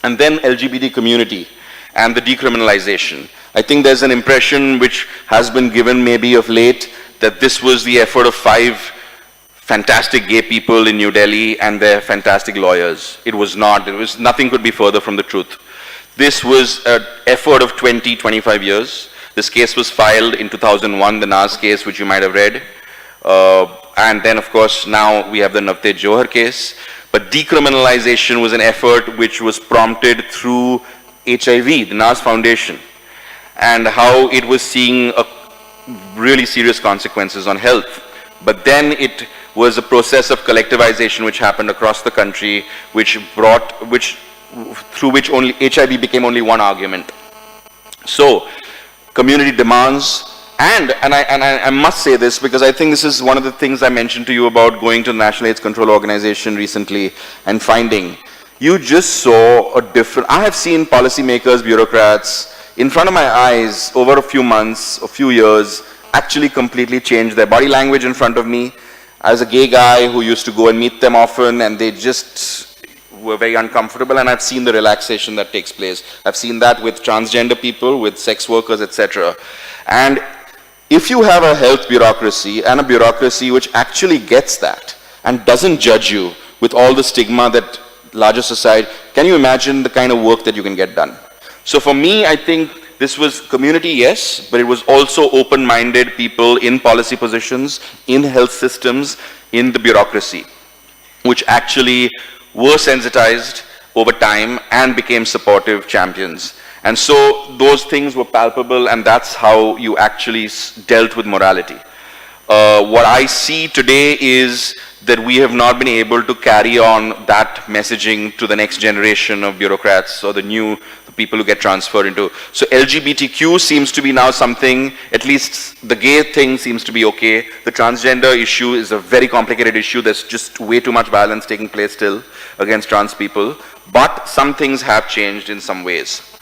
And then LGBT community and the decriminalization. I think there's an impression which has been given maybe of late that this was the effort of 5 fantastic gay people in New Delhi and their fantastic lawyers. It was not. Nothing could be further from the truth. This was an effort of 25 years. This case was filed in 2001, the NAS case, which you might have read. And then, of course, now we have the Navteej Johar case. But decriminalization was an effort which was prompted through HIV, the NAS Foundation, and how it was seeing really serious consequences on health. But then it was a process of collectivization which happened across the country, through which only HIV became only one argument. So, community demands, and I must say this because I think this is one of the things I mentioned to you about going to the National AIDS Control Organization recently and finding, you just saw a different, I have seen policymakers, bureaucrats, in front of my eyes over a few months, a few years, actually completely change their body language in front of me. As a gay guy who used to go and meet them often, and they just were very uncomfortable, and I've seen the relaxation that takes place. I've seen that with transgender people, with sex workers, etc. And if you have a health bureaucracy and a bureaucracy which actually gets that and doesn't judge you with all the stigma that larger society, can you imagine the kind of work that you can get done? So for me, I think this was community, yes, but it was also open-minded people in policy positions, in health systems, in the bureaucracy, which actually were sensitized over time and became supportive champions. And so those things were palpable, and that's how you actually dealt with morality. What I see today is that we have not been able to carry on that messaging to the next generation of bureaucrats or the people who get transferred into. So LGBTQ seems to be now something, at least the gay thing seems to be okay. The transgender issue is a very complicated issue. There's just way too much violence taking place still against trans people. But some things have changed in some ways.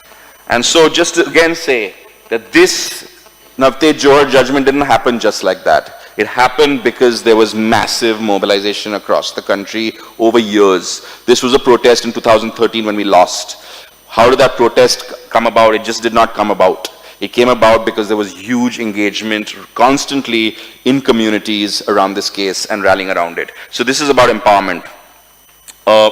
And so just to again say that this Navteej Johar judgment didn't happen just like that. It happened because there was massive mobilization across the country over years. This was a protest in 2013 when we lost. How did that protest come about? It just did not come about. It came about because there was huge engagement constantly in communities around this case and rallying around it. So this is about empowerment.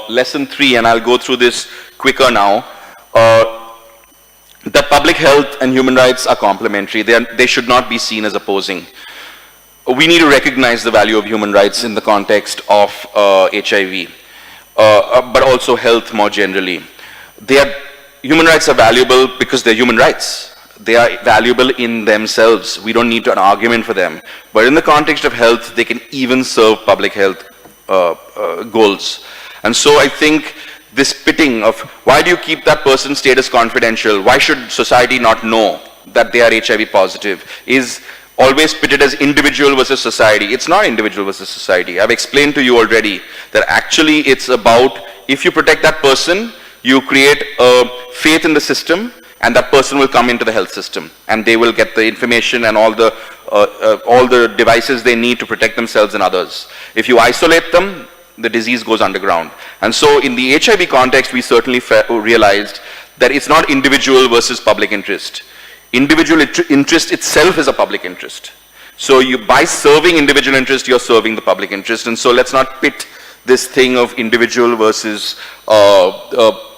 Lesson 3, and I'll go through this quicker now. That public health and human rights are complementary. They should not be seen as opposing. We need to recognize the value of human rights in the context of HIV, but also health more generally. Human rights are valuable because they're human rights. They are valuable in themselves. We don't need an argument for them. But in the context of health, they can even serve public health goals. And so I think this pitting of why do you keep that person's status confidential? Why should society not know that they are HIV positive is always pitted as individual versus society. It's not individual versus society. I've explained to you already that actually it's about if you protect that person, you create a faith in the system, and that person will come into the health system and they will get the information and all the devices they need to protect themselves and others. If you isolate them, the disease goes underground. And so in the HIV context, we certainly realized that it's not individual versus public interest. Individual interest itself is a public interest. So by serving individual interest, you're serving the public interest. And so let's not pit this thing of individual versus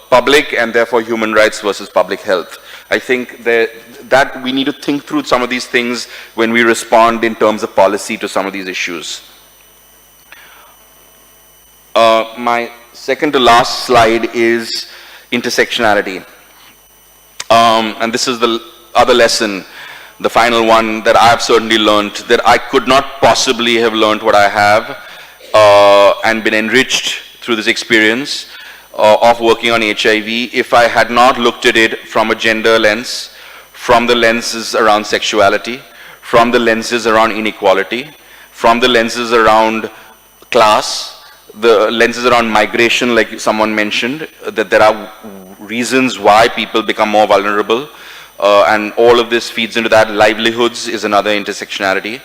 public, and therefore human rights versus public health. I think that we need to think through some of these things when we respond in terms of policy to some of these issues. My second to last slide is intersectionality. And this is the other lesson, the final one that I have certainly learned, that I could not possibly have learned what I have and been enriched through this experience of working on HIV if I had not looked at it from a gender lens, from the lenses around sexuality, from the lenses around inequality, from the lenses around class, the lenses around migration, like someone mentioned, that there are reasons why people become more vulnerable, and all of this feeds into that. Livelihoods is another intersectionality,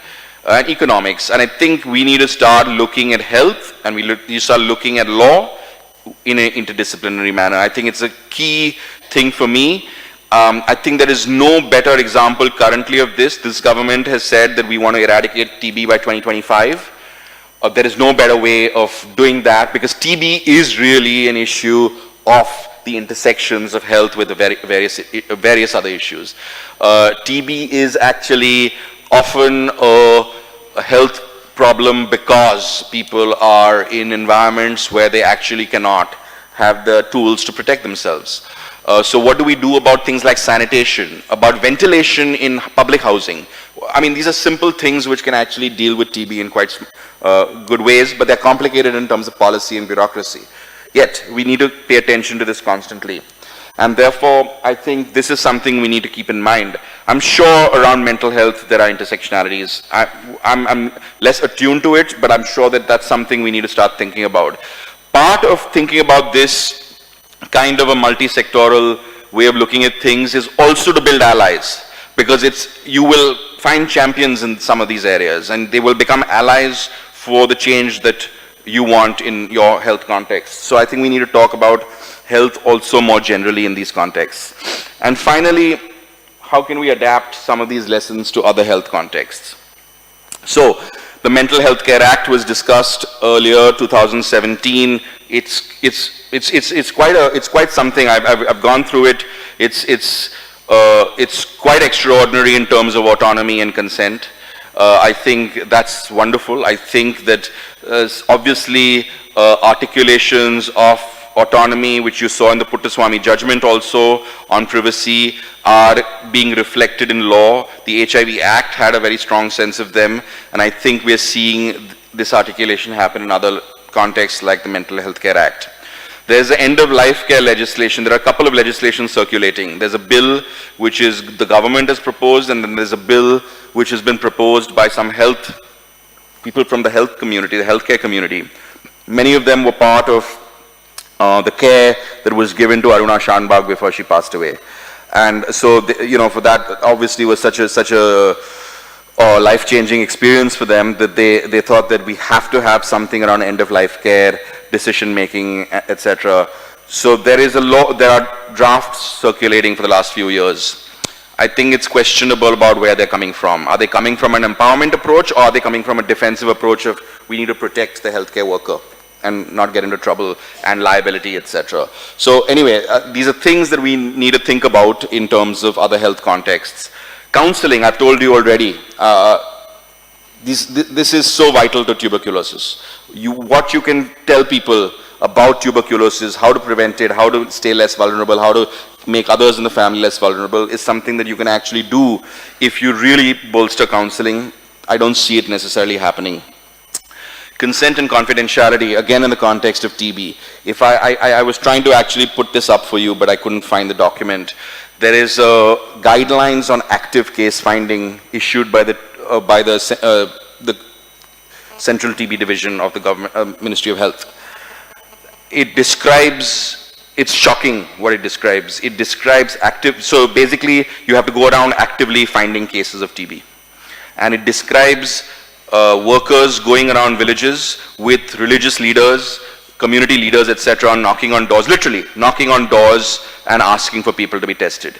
and economics. And I think we need to start looking at health, and you start looking at law in an interdisciplinary manner. I think it's a key thing for me. I think there is no better example currently of this. This government has said that we want to eradicate TB by 2025. There is no better way of doing that, because TB is really an issue of the intersections of health with the various other issues. TB is actually often a health problem because people are in environments where they actually cannot have the tools to protect themselves. So what do we do about things like sanitation, about ventilation in public housing? I mean, these are simple things which can actually deal with TB in quite good ways, but they're complicated in terms of policy and bureaucracy. Yet, we need to pay attention to this constantly. And therefore, I think this is something we need to keep in mind. I'm sure around mental health there are intersectionalities. I'm less attuned to it, but I'm sure that that's something we need to start thinking about. Part of thinking about this kind of a multi-sectoral way of looking at things is also to build allies, because you will find champions in some of these areas and they will become allies for the change that you want in your health context. So I think we need to talk about health also more generally in these contexts. And finally, how can we adapt some of these lessons to other health contexts? So the Mental Health Care Act was discussed earlier, 2017. It's quite something. I've gone through it. It's quite extraordinary in terms of autonomy and consent. I think that's wonderful. I think that obviously articulations of autonomy, which you saw in the Puttaswamy judgment also on privacy, are being reflected in law. The HIV Act had a very strong sense of them, and I think we're seeing this articulation happen in other contexts like the Mental Health Care Act. There's the end of life care legislation. There are a couple of legislations circulating. There's a bill which is the government has proposed, and then there's a bill which has been proposed by some people from the health community, the healthcare community. Many of them were part of the care that was given to Aruna Shanbag before she passed away. And so, for that, obviously was such a life-changing experience for them that they thought that we have to have something around end-of-life care, decision-making, etc. So there are drafts circulating for the last few years. I think it's questionable about where they're coming from. Are they coming from an empowerment approach, or are they coming from a defensive approach of we need to protect the healthcare worker and not get into trouble and liability, etc. So anyway, these are things that we need to think about in terms of other health contexts. Counseling, I've told you already, this is so vital to tuberculosis. What you can tell people about tuberculosis, how to prevent it, how to stay less vulnerable, how to make others in the family less vulnerable, is something that you can actually do if you really bolster counseling. I don't see it necessarily happening. Consent and confidentiality, again in the context of TB. If I was trying to actually put this up for you, but I couldn't find the document. There is guidelines on active case finding issued by the Central TB Division of the Government Ministry of Health. It describes, it's shocking what it describes. It describes so basically you have to go around actively finding cases of TB. And it describes workers going around villages with religious leaders, community leaders, etc., knocking on doors, literally knocking on doors and asking for people to be tested.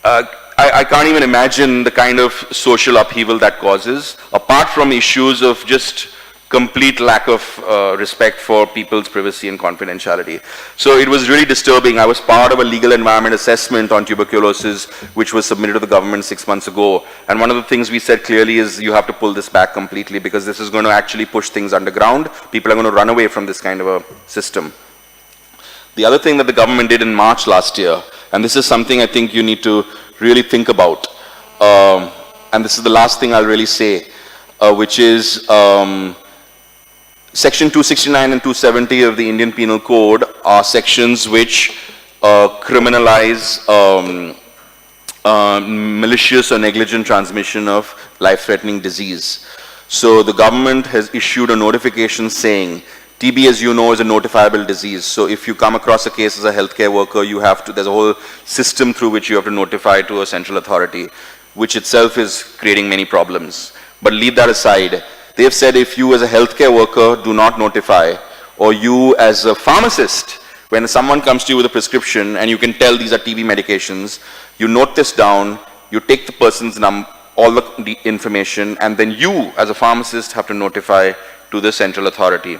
I can't even imagine the kind of social upheaval that causes, apart from issues of just complete lack of respect for people's privacy and confidentiality. So it was really disturbing. I was part of a legal environment assessment on tuberculosis, which was submitted to the government 6 months ago. And one of the things we said clearly is you have to pull this back completely, because this is going to actually push things underground. People are going to run away from this kind of a system. The other thing that the government did in March last year, and this is something I think you need to really think about, and this is the last thing I'll really say, which is Section 269 and 270 of the Indian Penal Code are sections which criminalize malicious or negligent transmission of life-threatening disease. So the government has issued a notification saying TB, as you know, is a notifiable disease. So if you come across a case as a healthcare worker, there's a whole system through which you have to notify to a central authority, which itself is creating many problems. But leave that aside. They have said if you as a healthcare worker do not notify, or you as a pharmacist, when someone comes to you with a prescription and you can tell these are TB medications, you note this down, you take the person's all the information, and then you as a pharmacist have to notify to the central authority.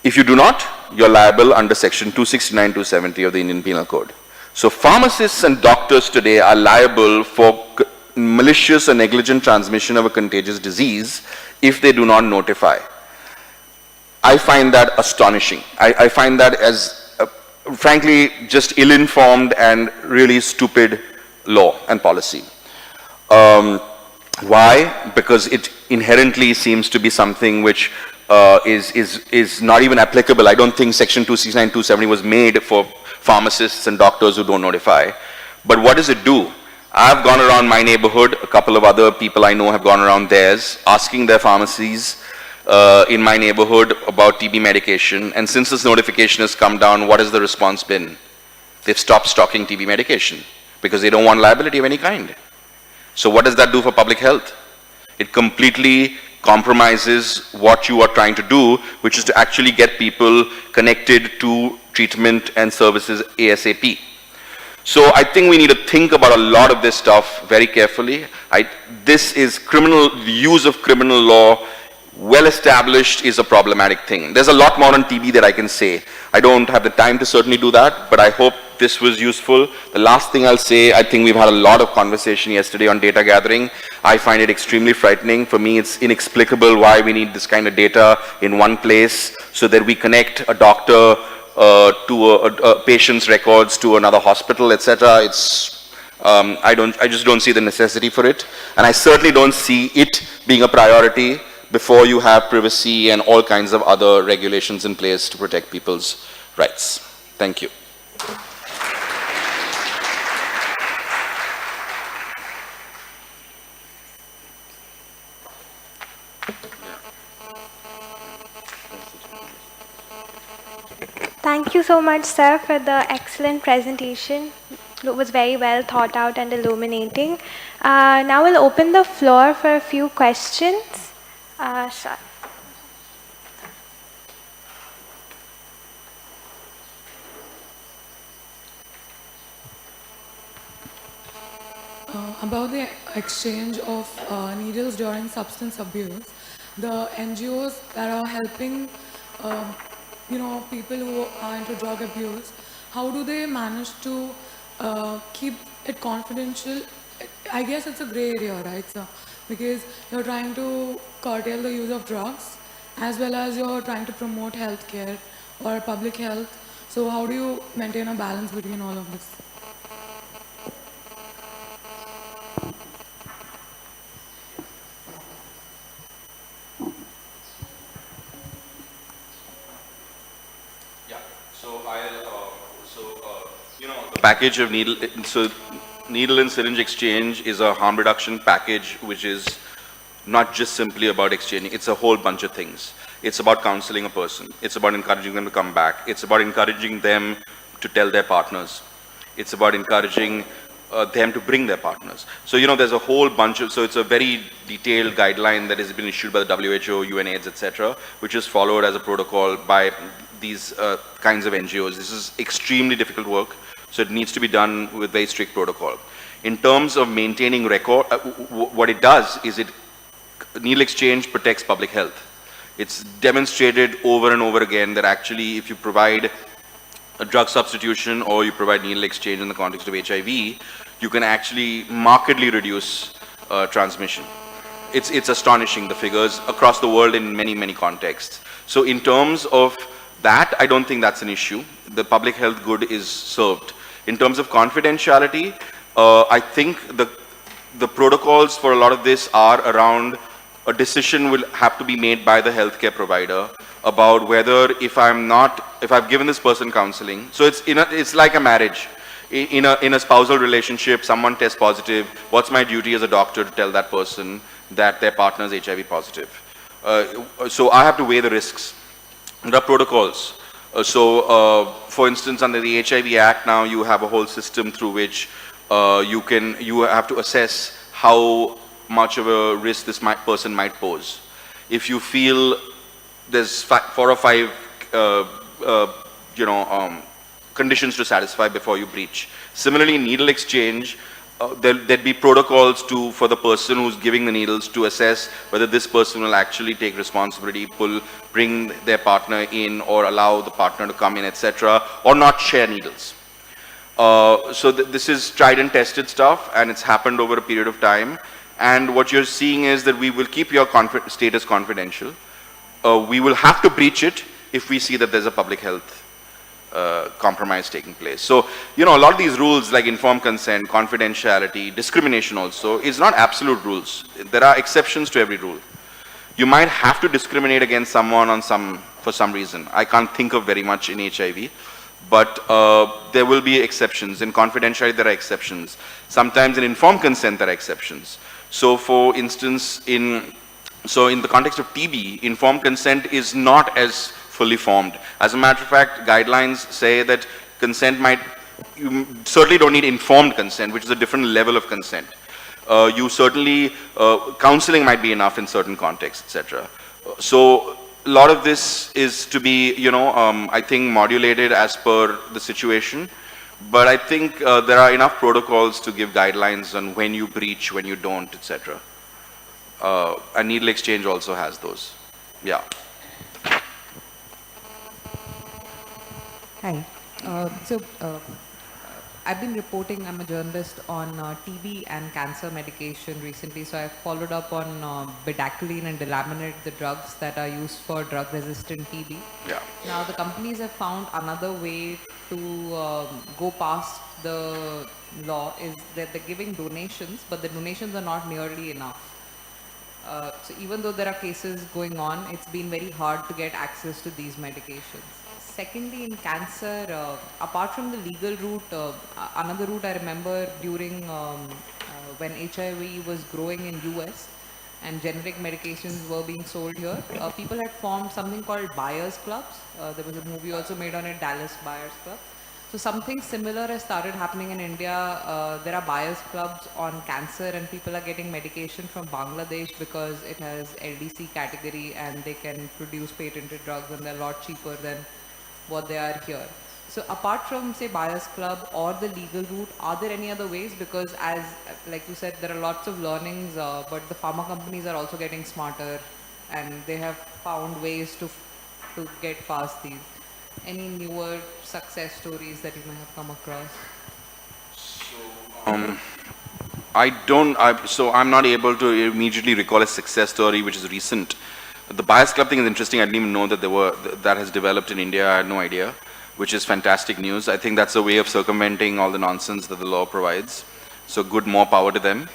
If you do not, you're liable under section 269, 270 of the Indian Penal Code. So pharmacists and doctors today are liable for malicious or negligent transmission of a contagious disease if they do not notify. I find that astonishing. I find that as, frankly, just ill-informed and really stupid law and policy. Why? Because it inherently seems to be something which is not even applicable. I don't think section 269, 270 was made for pharmacists and doctors who don't notify. But what does it do? I've gone around my neighborhood, a couple of other people I know have gone around theirs, asking their pharmacies in my neighborhood about TB medication, and since this notification has come down, what has the response been? They've stopped stocking TB medication because they don't want liability of any kind. So what does that do for public health? It completely compromises what you are trying to do, which is to actually get people connected to treatment and services ASAP. So I think we need to think about a lot of this stuff very carefully. This is the use of criminal law, well established, is a problematic thing. There's a lot more on TB that I can say. I don't have the time to certainly do that, but I hope this was useful. The last thing I'll say, I think we've had a lot of conversation yesterday on data gathering. I find it extremely frightening. For me, it's inexplicable why we need this kind of data in one place so that we connect a doctor to a patient's records to another hospital, etc. I just don't see the necessity for it, and I certainly don't see it being a priority before you have privacy and all kinds of other regulations in place to protect people's rights. Thank you. Thank you so much, sir, for the excellent presentation. It was very well thought out and illuminating. Now we'll open the floor for a few questions. Sir. About the exchange of needles during substance abuse, the NGOs that are helping people who are into drug abuse, how do they manage to keep it confidential? I guess it's a gray area, right, sir? Because you're trying to curtail the use of drugs as well as you're trying to promote healthcare or public health. So how do you maintain a balance between all of this? The package of needle and syringe exchange is a harm reduction package, which is not just simply about exchanging. It's a whole bunch of things. It's about counseling a person. It's about encouraging them to come back. It's about encouraging them to tell their partners. It's about encouraging them to bring their partners. So, there's a whole bunch of, so it's a very detailed guideline that has been issued by the WHO, UNAIDS, etc., which is followed as a protocol by these kinds of NGOs. This is extremely difficult work, so it needs to be done with very strict protocol. In terms of maintaining record, what it does is needle exchange protects public health. It's demonstrated over and over again that actually if you provide a drug substitution or you provide needle exchange in the context of HIV, you can actually markedly reduce transmission. It's astonishing, the figures across the world in many, many contexts. So in terms of that, I don't think that's an issue. The public health good is served. In terms of confidentiality, I think the protocols for a lot of this are around a decision will have to be made by the healthcare provider about whether if I've given this person counseling, so it's like a marriage. In a spousal relationship, someone tests positive, what's my duty as a doctor to tell that person that their partner is HIV positive? So I have to weigh the risks. There are protocols. For instance, under the HIV Act now, you have a whole system through which you have to assess how much of a risk this person might pose. If you feel there's 4 or 5 conditions to satisfy before you breach. Similarly, needle exchange, there'd be protocols for the person who's giving the needles to assess whether this person will actually take responsibility, bring their partner in, or allow the partner to come in, etc., or not share needles. So this is tried and tested stuff, and it's happened over a period of time. And what you're seeing is that we will keep your status confidential. We will have to breach it if we see that there's a public health compromise taking place. So, you know, a lot of these rules like informed consent, confidentiality, discrimination also is not absolute rules. There are exceptions to every rule. You might have to discriminate against someone for some reason. I can't think of very much in HIV, but there will be exceptions. In confidentiality, there are exceptions. Sometimes in informed consent, there are exceptions. So for instance, in the context of TB, informed consent is not as fully formed. As a matter of fact, guidelines say that you certainly don't need informed consent, which is a different level of consent. You certainly, counseling might be enough in certain contexts, etc. So a lot of this is to be, you know, I think modulated as per the situation. But I think there are enough protocols to give guidelines on when you breach, when you don't, etc. And needle exchange also has those. Yeah. Hi. I've been reporting, I'm a journalist on TB and cancer medication recently, so I've followed up on bedaquiline and delaminate, the drugs that are used for drug-resistant TB. Yeah. Now, the companies have found another way to go past the law, is that they're giving donations, but the donations are not nearly enough. So even though there are cases going on, it's been very hard to get access to these medications. Secondly, in cancer, apart from the legal route, another route I remember during when HIV was growing in US and generic medications were being sold here, people had formed something called buyers clubs. There was a movie also made on it, Dallas Buyers Club. So something similar has started happening in India. There are buyers clubs on cancer, and people are getting medication from Bangladesh because it has LDC category and they can produce patented drugs and they're a lot cheaper than what they are here. So apart from, say, buyers club or the legal route, are there any other ways? Because as, like you said, there are lots of learnings, but the pharma companies are also getting smarter and they have found ways to get past these. Any newer success stories that you may have come across? I'm not able to immediately recall a success story which is recent. The buyers club thing is interesting. I didn't even know that that has developed in India. I had no idea, which is fantastic news. I think that's a way of circumventing all the nonsense that the law provides. So good, more power to them.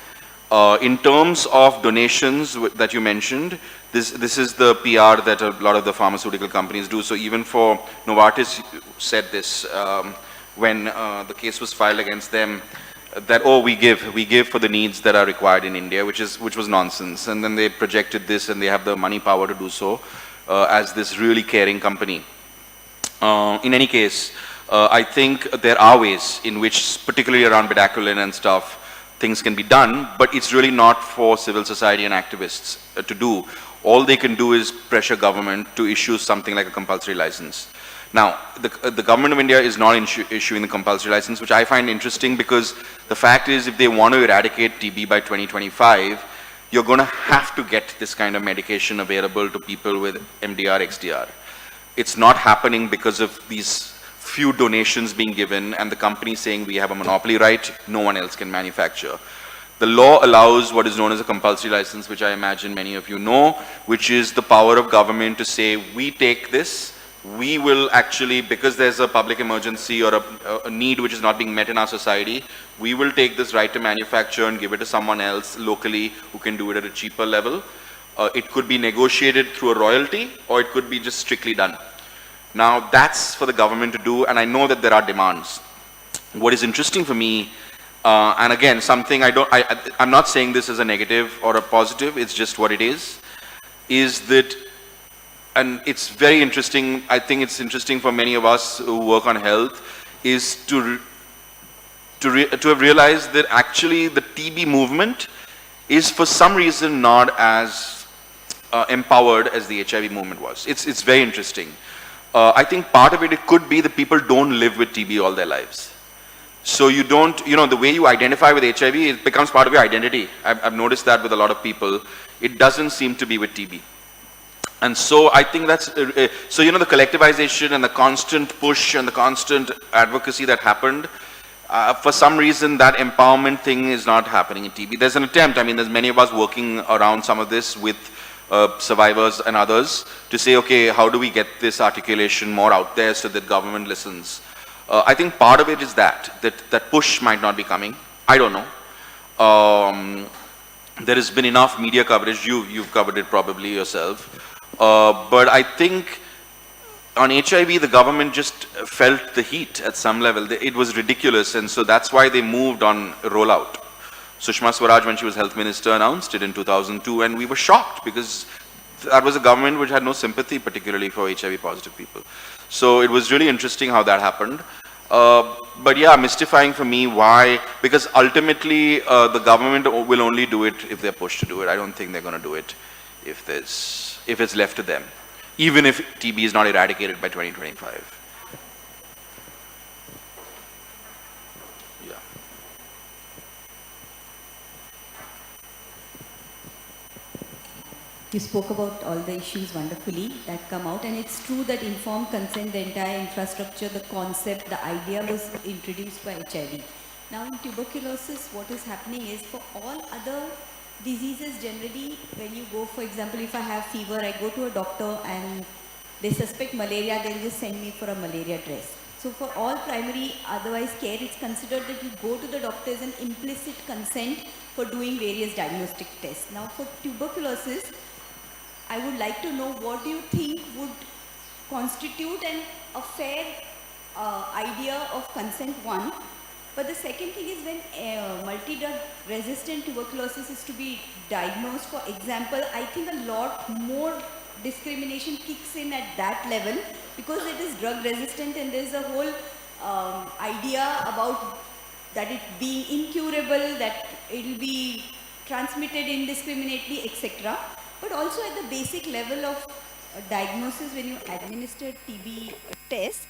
In terms of donations that you mentioned, this is the PR that a lot of the pharmaceutical companies do. So even for Novartis said this when the case was filed against them, that, oh, we give for the needs that are required in India, which was nonsense. And then they projected this, and they have the money power to do so as this really caring company. In any case, I think there are ways in which, particularly around bedaquiline and stuff, things can be done, but it's really not for civil society and activists to do. All they can do is pressure government to issue something like a compulsory license. Now, the government of India is not issuing the compulsory license, which I find interesting, because the fact is, if they want to eradicate TB by 2025, you're going to have to get this kind of medication available to people with MDR, XDR. It's not happening because of these few donations being given and the company saying we have a monopoly right, no one else can manufacture. The law allows what is known as a compulsory license, which I imagine many of you know, which is the power of government to say, we take this, we will actually, because there's a public emergency or a need which is not being met in our society, we will take this right to manufacture and give it to someone else locally who can do it at a cheaper level. It could be negotiated through a royalty, or it could be just strictly done. Now, that's for the government to do, and I know that there are demands. What is interesting for me, and again, something I'm not saying this as a negative or a positive, it's just what it is that, and it's very interesting, I think it's interesting for many of us who work on health, is to have realized that actually the TB movement is for some reason not as empowered as the HIV movement was. It's very interesting. I think part of it could be that people don't live with TB all their lives. So you don't, the way you identify with HIV, it becomes part of your identity. I've noticed that with a lot of people. It doesn't seem to be with TB. And so I think that's, so the collectivization and the constant push and the constant advocacy that happened, for some reason that empowerment thing is not happening in TB. There's an attempt, there's many of us working around some of this with survivors and others to say, okay, how do we get this articulation more out there so that government listens? I think part of it is that push might not be coming. I don't know. There has been enough media coverage. You've covered it probably yourself. But I think on HIV, the government just felt the heat at some level. It was ridiculous, and so that's why they moved on rollout. Sushma Swaraj, when she was health minister, announced it in 2002, and we were shocked because that was a government which had no sympathy, particularly for HIV positive people. So it was really interesting how that happened. But yeah, mystifying for me why, because ultimately the government will only do it if they're pushed to do it. I don't think they're going to do it if it's left to them, even if TB is not eradicated by 2025. Yeah. You spoke about all the issues wonderfully that come out, and it's true that informed consent, the entire infrastructure, the concept, the idea was introduced by HIV. Now in tuberculosis, what is happening is for all other diseases generally, when you go, for example, if I have fever, I go to a doctor and they suspect malaria, they'll just send me for a malaria test. So for all primary otherwise care, it's considered that you go to the doctor as an implicit consent for doing various diagnostic tests. Now for tuberculosis, I would like to know what do you think would constitute a fair idea of consent, one. But the second thing is when multi-drug resistant tuberculosis is to be diagnosed, for example, I think a lot more discrimination kicks in at that level because it is drug resistant and there's a whole idea about that it being incurable, that it will be transmitted indiscriminately, etc. But also at the basic level of diagnosis, when you administer TB test,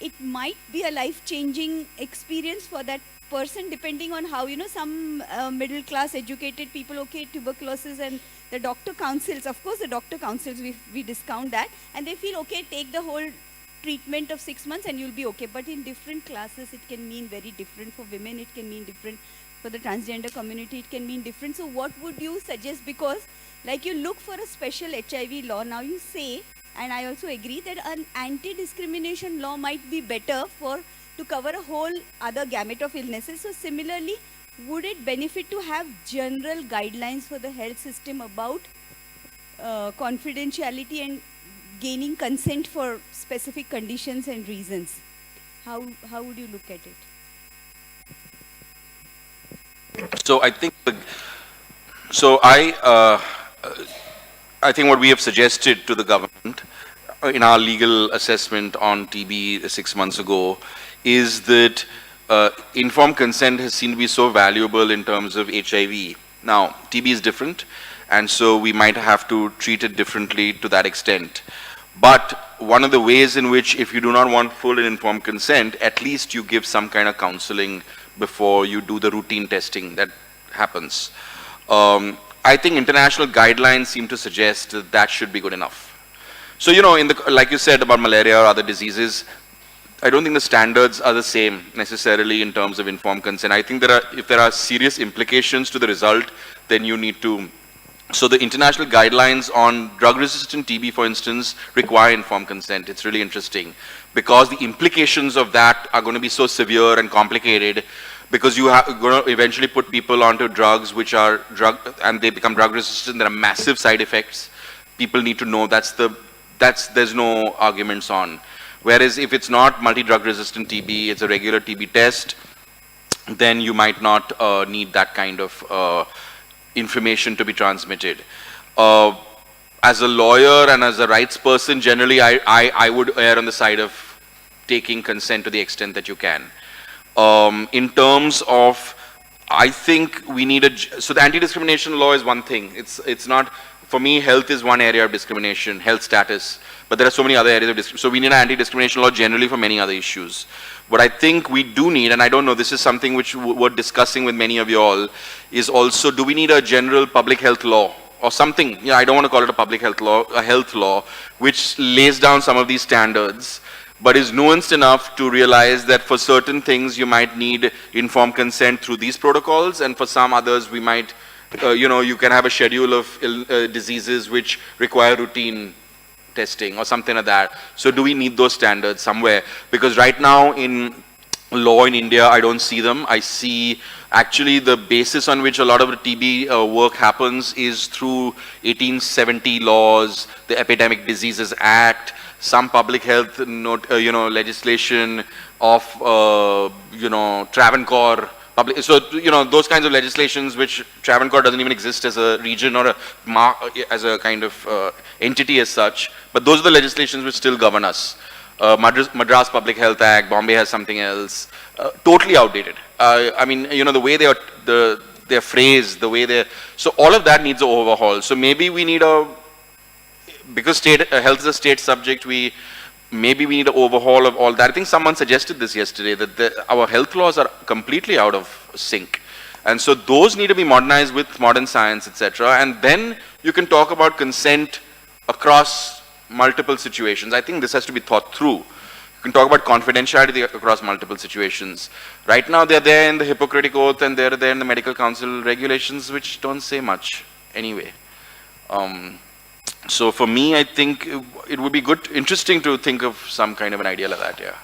it might be a life-changing experience for that person, depending on how, some middle class educated people, okay, tuberculosis, and the doctor counsels, of course the doctor counsels, we discount that, and they feel, okay, take the whole treatment of 6 months and you'll be okay. But in different classes, it can mean very different. For women, it can mean different. For the transgender community, it can mean different. So what would you suggest? Because like you look for a special HIV law, now you say, and I also agree that an anti-discrimination law might be better to cover a whole other gamut of illnesses. So similarly, would it benefit to have general guidelines for the health system about confidentiality and gaining consent for specific conditions and reasons? How would you look at it? So I think I think what we have suggested to the government in our legal assessment on TB 6 months ago is that informed consent has seen to be so valuable in terms of HIV. Now, TB is different, and so we might have to treat it differently to that extent. But one of the ways in which, if you do not want full and informed consent, at least you give some kind of counseling before you do the routine testing that happens. I think international guidelines seem to suggest that that should be good enough. So, like you said about malaria or other diseases, I don't think the standards are the same necessarily in terms of informed consent. I think if there are serious implications to the result, then you need to. So the international guidelines on drug-resistant TB, for instance, require informed consent. It's really interesting because the implications of that are going to be so severe and complicated, because you are going to eventually put people onto drugs which are and they become drug resistant. There are massive side effects. People need to know there's no arguments on. Whereas if it's not multi-drug resistant TB, it's a regular TB test, then you might not need that kind of information to be transmitted. As a lawyer and as a rights person, generally I would err on the side of taking consent to the extent that you can. In terms of, I think we need so the anti-discrimination law is one thing. It's not, for me, health is one area of discrimination, health status, but there are so many other areas of discrimination. So we need an anti-discrimination law generally for many other issues. What I think we do need, and I don't know, this is something which we're discussing with many of you all, is also, do we need a general public health law or something? Yeah, I don't want to call it a public health law, a health law, which lays down some of these standards, but is nuanced enough to realize that for certain things you might need informed consent through these protocols, and for some others we might, you can have a schedule of diseases which require routine testing or something like that. So do we need those standards somewhere? Because right now in law in India, I don't see them. I see actually the basis on which a lot of the TB work happens is through 1870 laws, the Epidemic Diseases Act, some public health legislation of Travancore. So, those kinds of legislations which Travancore doesn't even exist as a region or as a kind of entity as such, but those are the legislations which still govern us. Madras Public Health Act, Bombay has something else, totally outdated. I mean, the way they're phrased, the way so all of that needs an overhaul. So maybe we need because health is a state subject, maybe we need an overhaul of all that. I think someone suggested this yesterday, that our health laws are completely out of sync. And so those need to be modernized with modern science, etc. And then you can talk about consent across multiple situations. I think this has to be thought through. You can talk about confidentiality across multiple situations. Right now they're there in the Hippocratic Oath and they're there in the Medical Council regulations, which don't say much anyway. So for me, I think it would be interesting to think of some kind of an idea like that, yeah.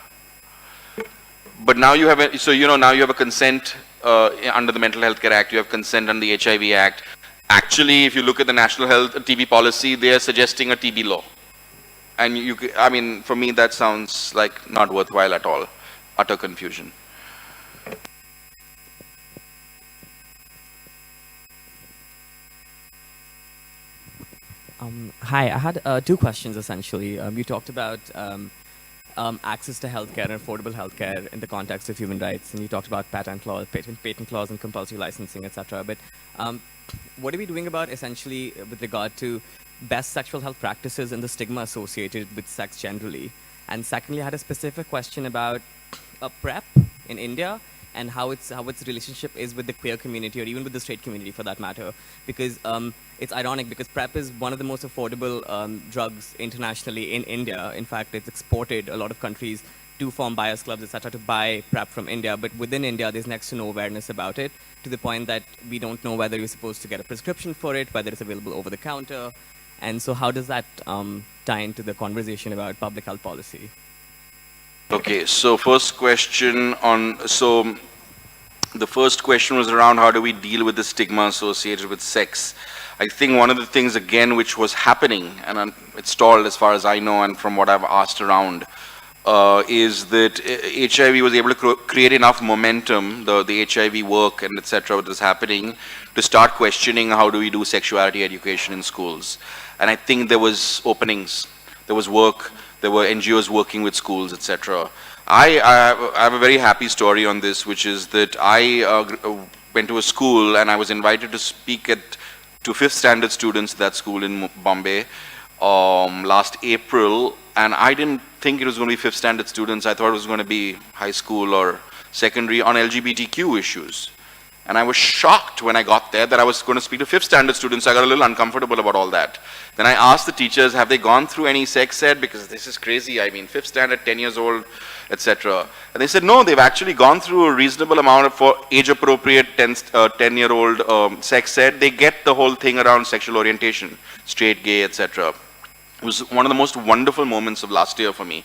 But now you have now you have a consent under the Mental Health Care Act, you have consent under the HIV Act. Actually, if you look at the National Health TB policy, they are suggesting a TB law. And for me, that sounds like not worthwhile at all. Utter confusion. Hi, I had two questions essentially. You talked about access to healthcare and affordable healthcare in the context of human rights, and you talked about patent clause and compulsory licensing, etc. But what are we doing about essentially with regard to best sexual health practices and the stigma associated with sex generally? And secondly, I had a specific question about PrEP in India and how its relationship is with the queer community or even with the straight community for that matter, because it's ironic because PrEP is one of the most affordable drugs internationally in India. In fact, it's exported. A lot of countries do form buyers clubs, etc., to buy PrEP from India, but within India, there's next to no awareness about it, to the point that we don't know whether you're supposed to get a prescription for it, whether it's available over the counter. And so how does that tie into the conversation about public health policy? Okay, so first question the first question was around how do we deal with the stigma associated with sex. I think one of the things, again, which was happening, and it's stalled as far as I know and from what I've asked around, is that HIV was able to create enough momentum, the HIV work and etc. what was happening, to start questioning how do we do sexuality education in schools. And I think there was openings, there was work, there were NGOs working with schools, etc. I have a very happy story on this, which is that I went to a school and I was invited to speak to 5th standard students at that school in Bombay last April, and I didn't think it was going to be 5th standard students. I thought it was going to be high school or secondary on LGBTQ issues. And I was shocked when I got there that I was going to speak to 5th standard students. I got a little uncomfortable about all that. Then I asked the teachers, have they gone through any sex ed? Because this is crazy. I mean, 5th standard, 10 years old, etc. And they said, no, they've actually gone through a reasonable amount for age-appropriate 10-year-old sex ed. They get the whole thing around sexual orientation, straight, gay, etc. It was one of the most wonderful moments of last year for me.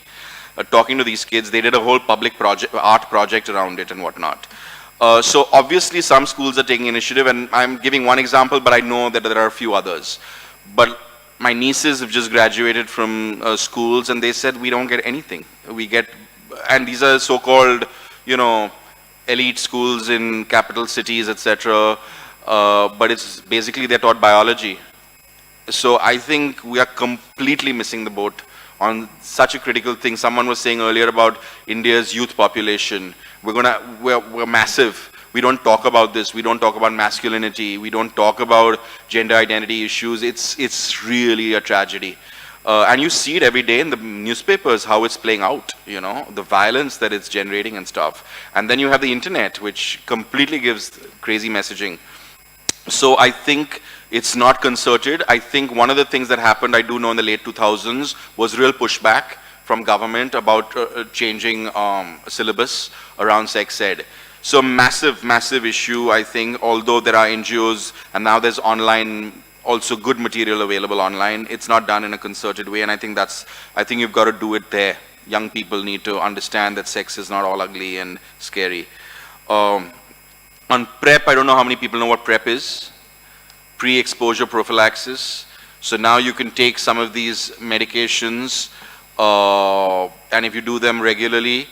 Talking to these kids, they did a whole public art project around it and whatnot. So obviously some schools are taking initiative, and I'm giving one example, but I know that there are a few others. But my nieces have just graduated from schools, and they said we don't get anything. And these are so-called, elite schools in capital cities, etc. But it's basically they're taught biology. So I think we are completely missing the boat on such a critical thing. Someone was saying earlier about India's youth population. We're massive. We don't talk about this. We don't talk about masculinity. We don't talk about gender identity issues. It's really a tragedy. And you see it every day in the newspapers, how it's playing out, you know, the violence that it's generating and stuff. And then you have the internet, which completely gives crazy messaging. So I think it's not concerted. I think one of the things that happened, I do know in the late 2000s, was real pushback from government about changing syllabus around sex ed. So massive, massive issue, I think, although there are NGOs and now there's online, also good material available online, it's not done in a concerted way, and I think you've got to do it there. Young people need to understand that sex is not all ugly and scary. On PrEP, I don't know how many people know what PrEP is. Pre-exposure prophylaxis. So now you can take some of these medications, and if you do them regularly,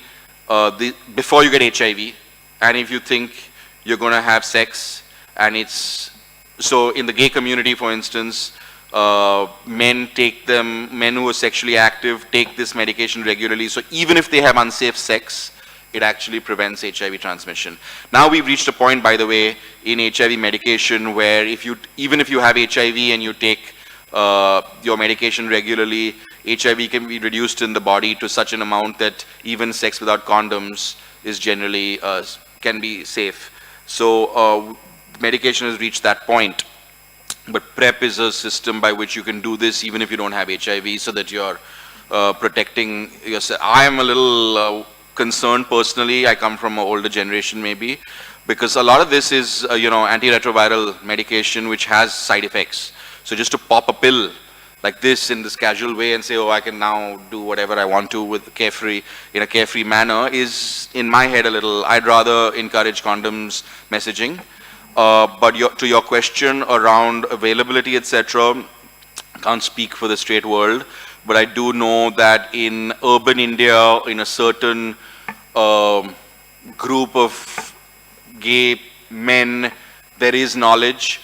before you get HIV, and if you think you're going to have sex, and it's, so in the gay community, for instance, men who are sexually active take this medication regularly, so even if they have unsafe sex, it actually prevents HIV transmission. Now we've reached a point, by the way, in HIV medication where even if you have HIV and you take your medication regularly, HIV can be reduced in the body to such an amount that even sex without condoms is generally, can be safe. So medication has reached that point. But PrEP is a system by which you can do this even if you don't have HIV, so that you're protecting yourself. I am a little concerned personally. I come from an older generation maybe, because a lot of this is antiretroviral medication which has side effects. So just to pop a pill like this in this casual way and say, oh, I can now do whatever I want to with in a carefree manner is in my head a little. I'd rather encourage condoms messaging. But to your question around availability, etc., can't speak for the straight world, but I do know that in urban India, in a certain group of gay men, there is knowledge.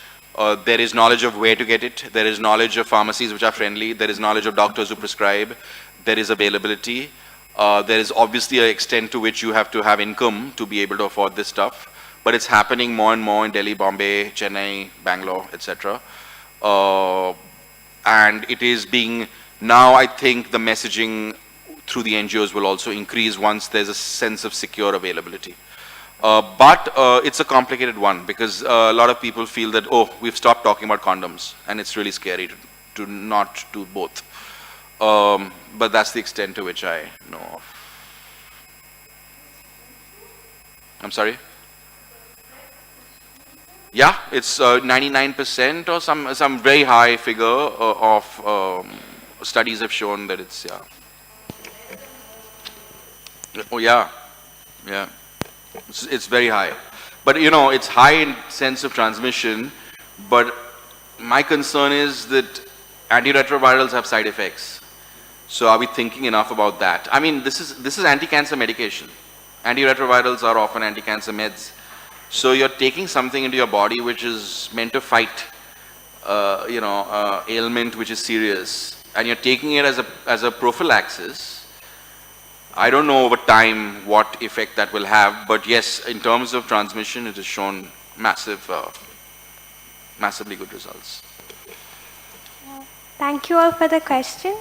There is knowledge of where to get it. There is knowledge of pharmacies which are friendly. There is knowledge of doctors who prescribe. There is availability. There is obviously an extent to which you have to have income to be able to afford this stuff. But it's happening more and more in Delhi, Bombay, Chennai, Bangalore, etc. And it is being, now I think the messaging through the NGOs will also increase once there's a sense of secure availability. But it's a complicated one, because a lot of people feel that, oh, we've stopped talking about condoms, and it's really scary to not do both. But that's the extent to which I know of. I'm sorry? Yeah, it's 99% or some very high figure of studies have shown that it's, yeah. Oh yeah, yeah. It's very high. But it's high in sense of transmission, but my concern is that antiretrovirals have side effects. So are we thinking enough about that? I mean, this is anti-cancer medication. Antiretrovirals are often anti-cancer meds. So you're taking something into your body which is meant to fight, ailment which is serious, and you're taking it as a prophylaxis. I don't know over time what effect that will have, but yes, in terms of transmission, it has shown massively good results. Thank you all for the question.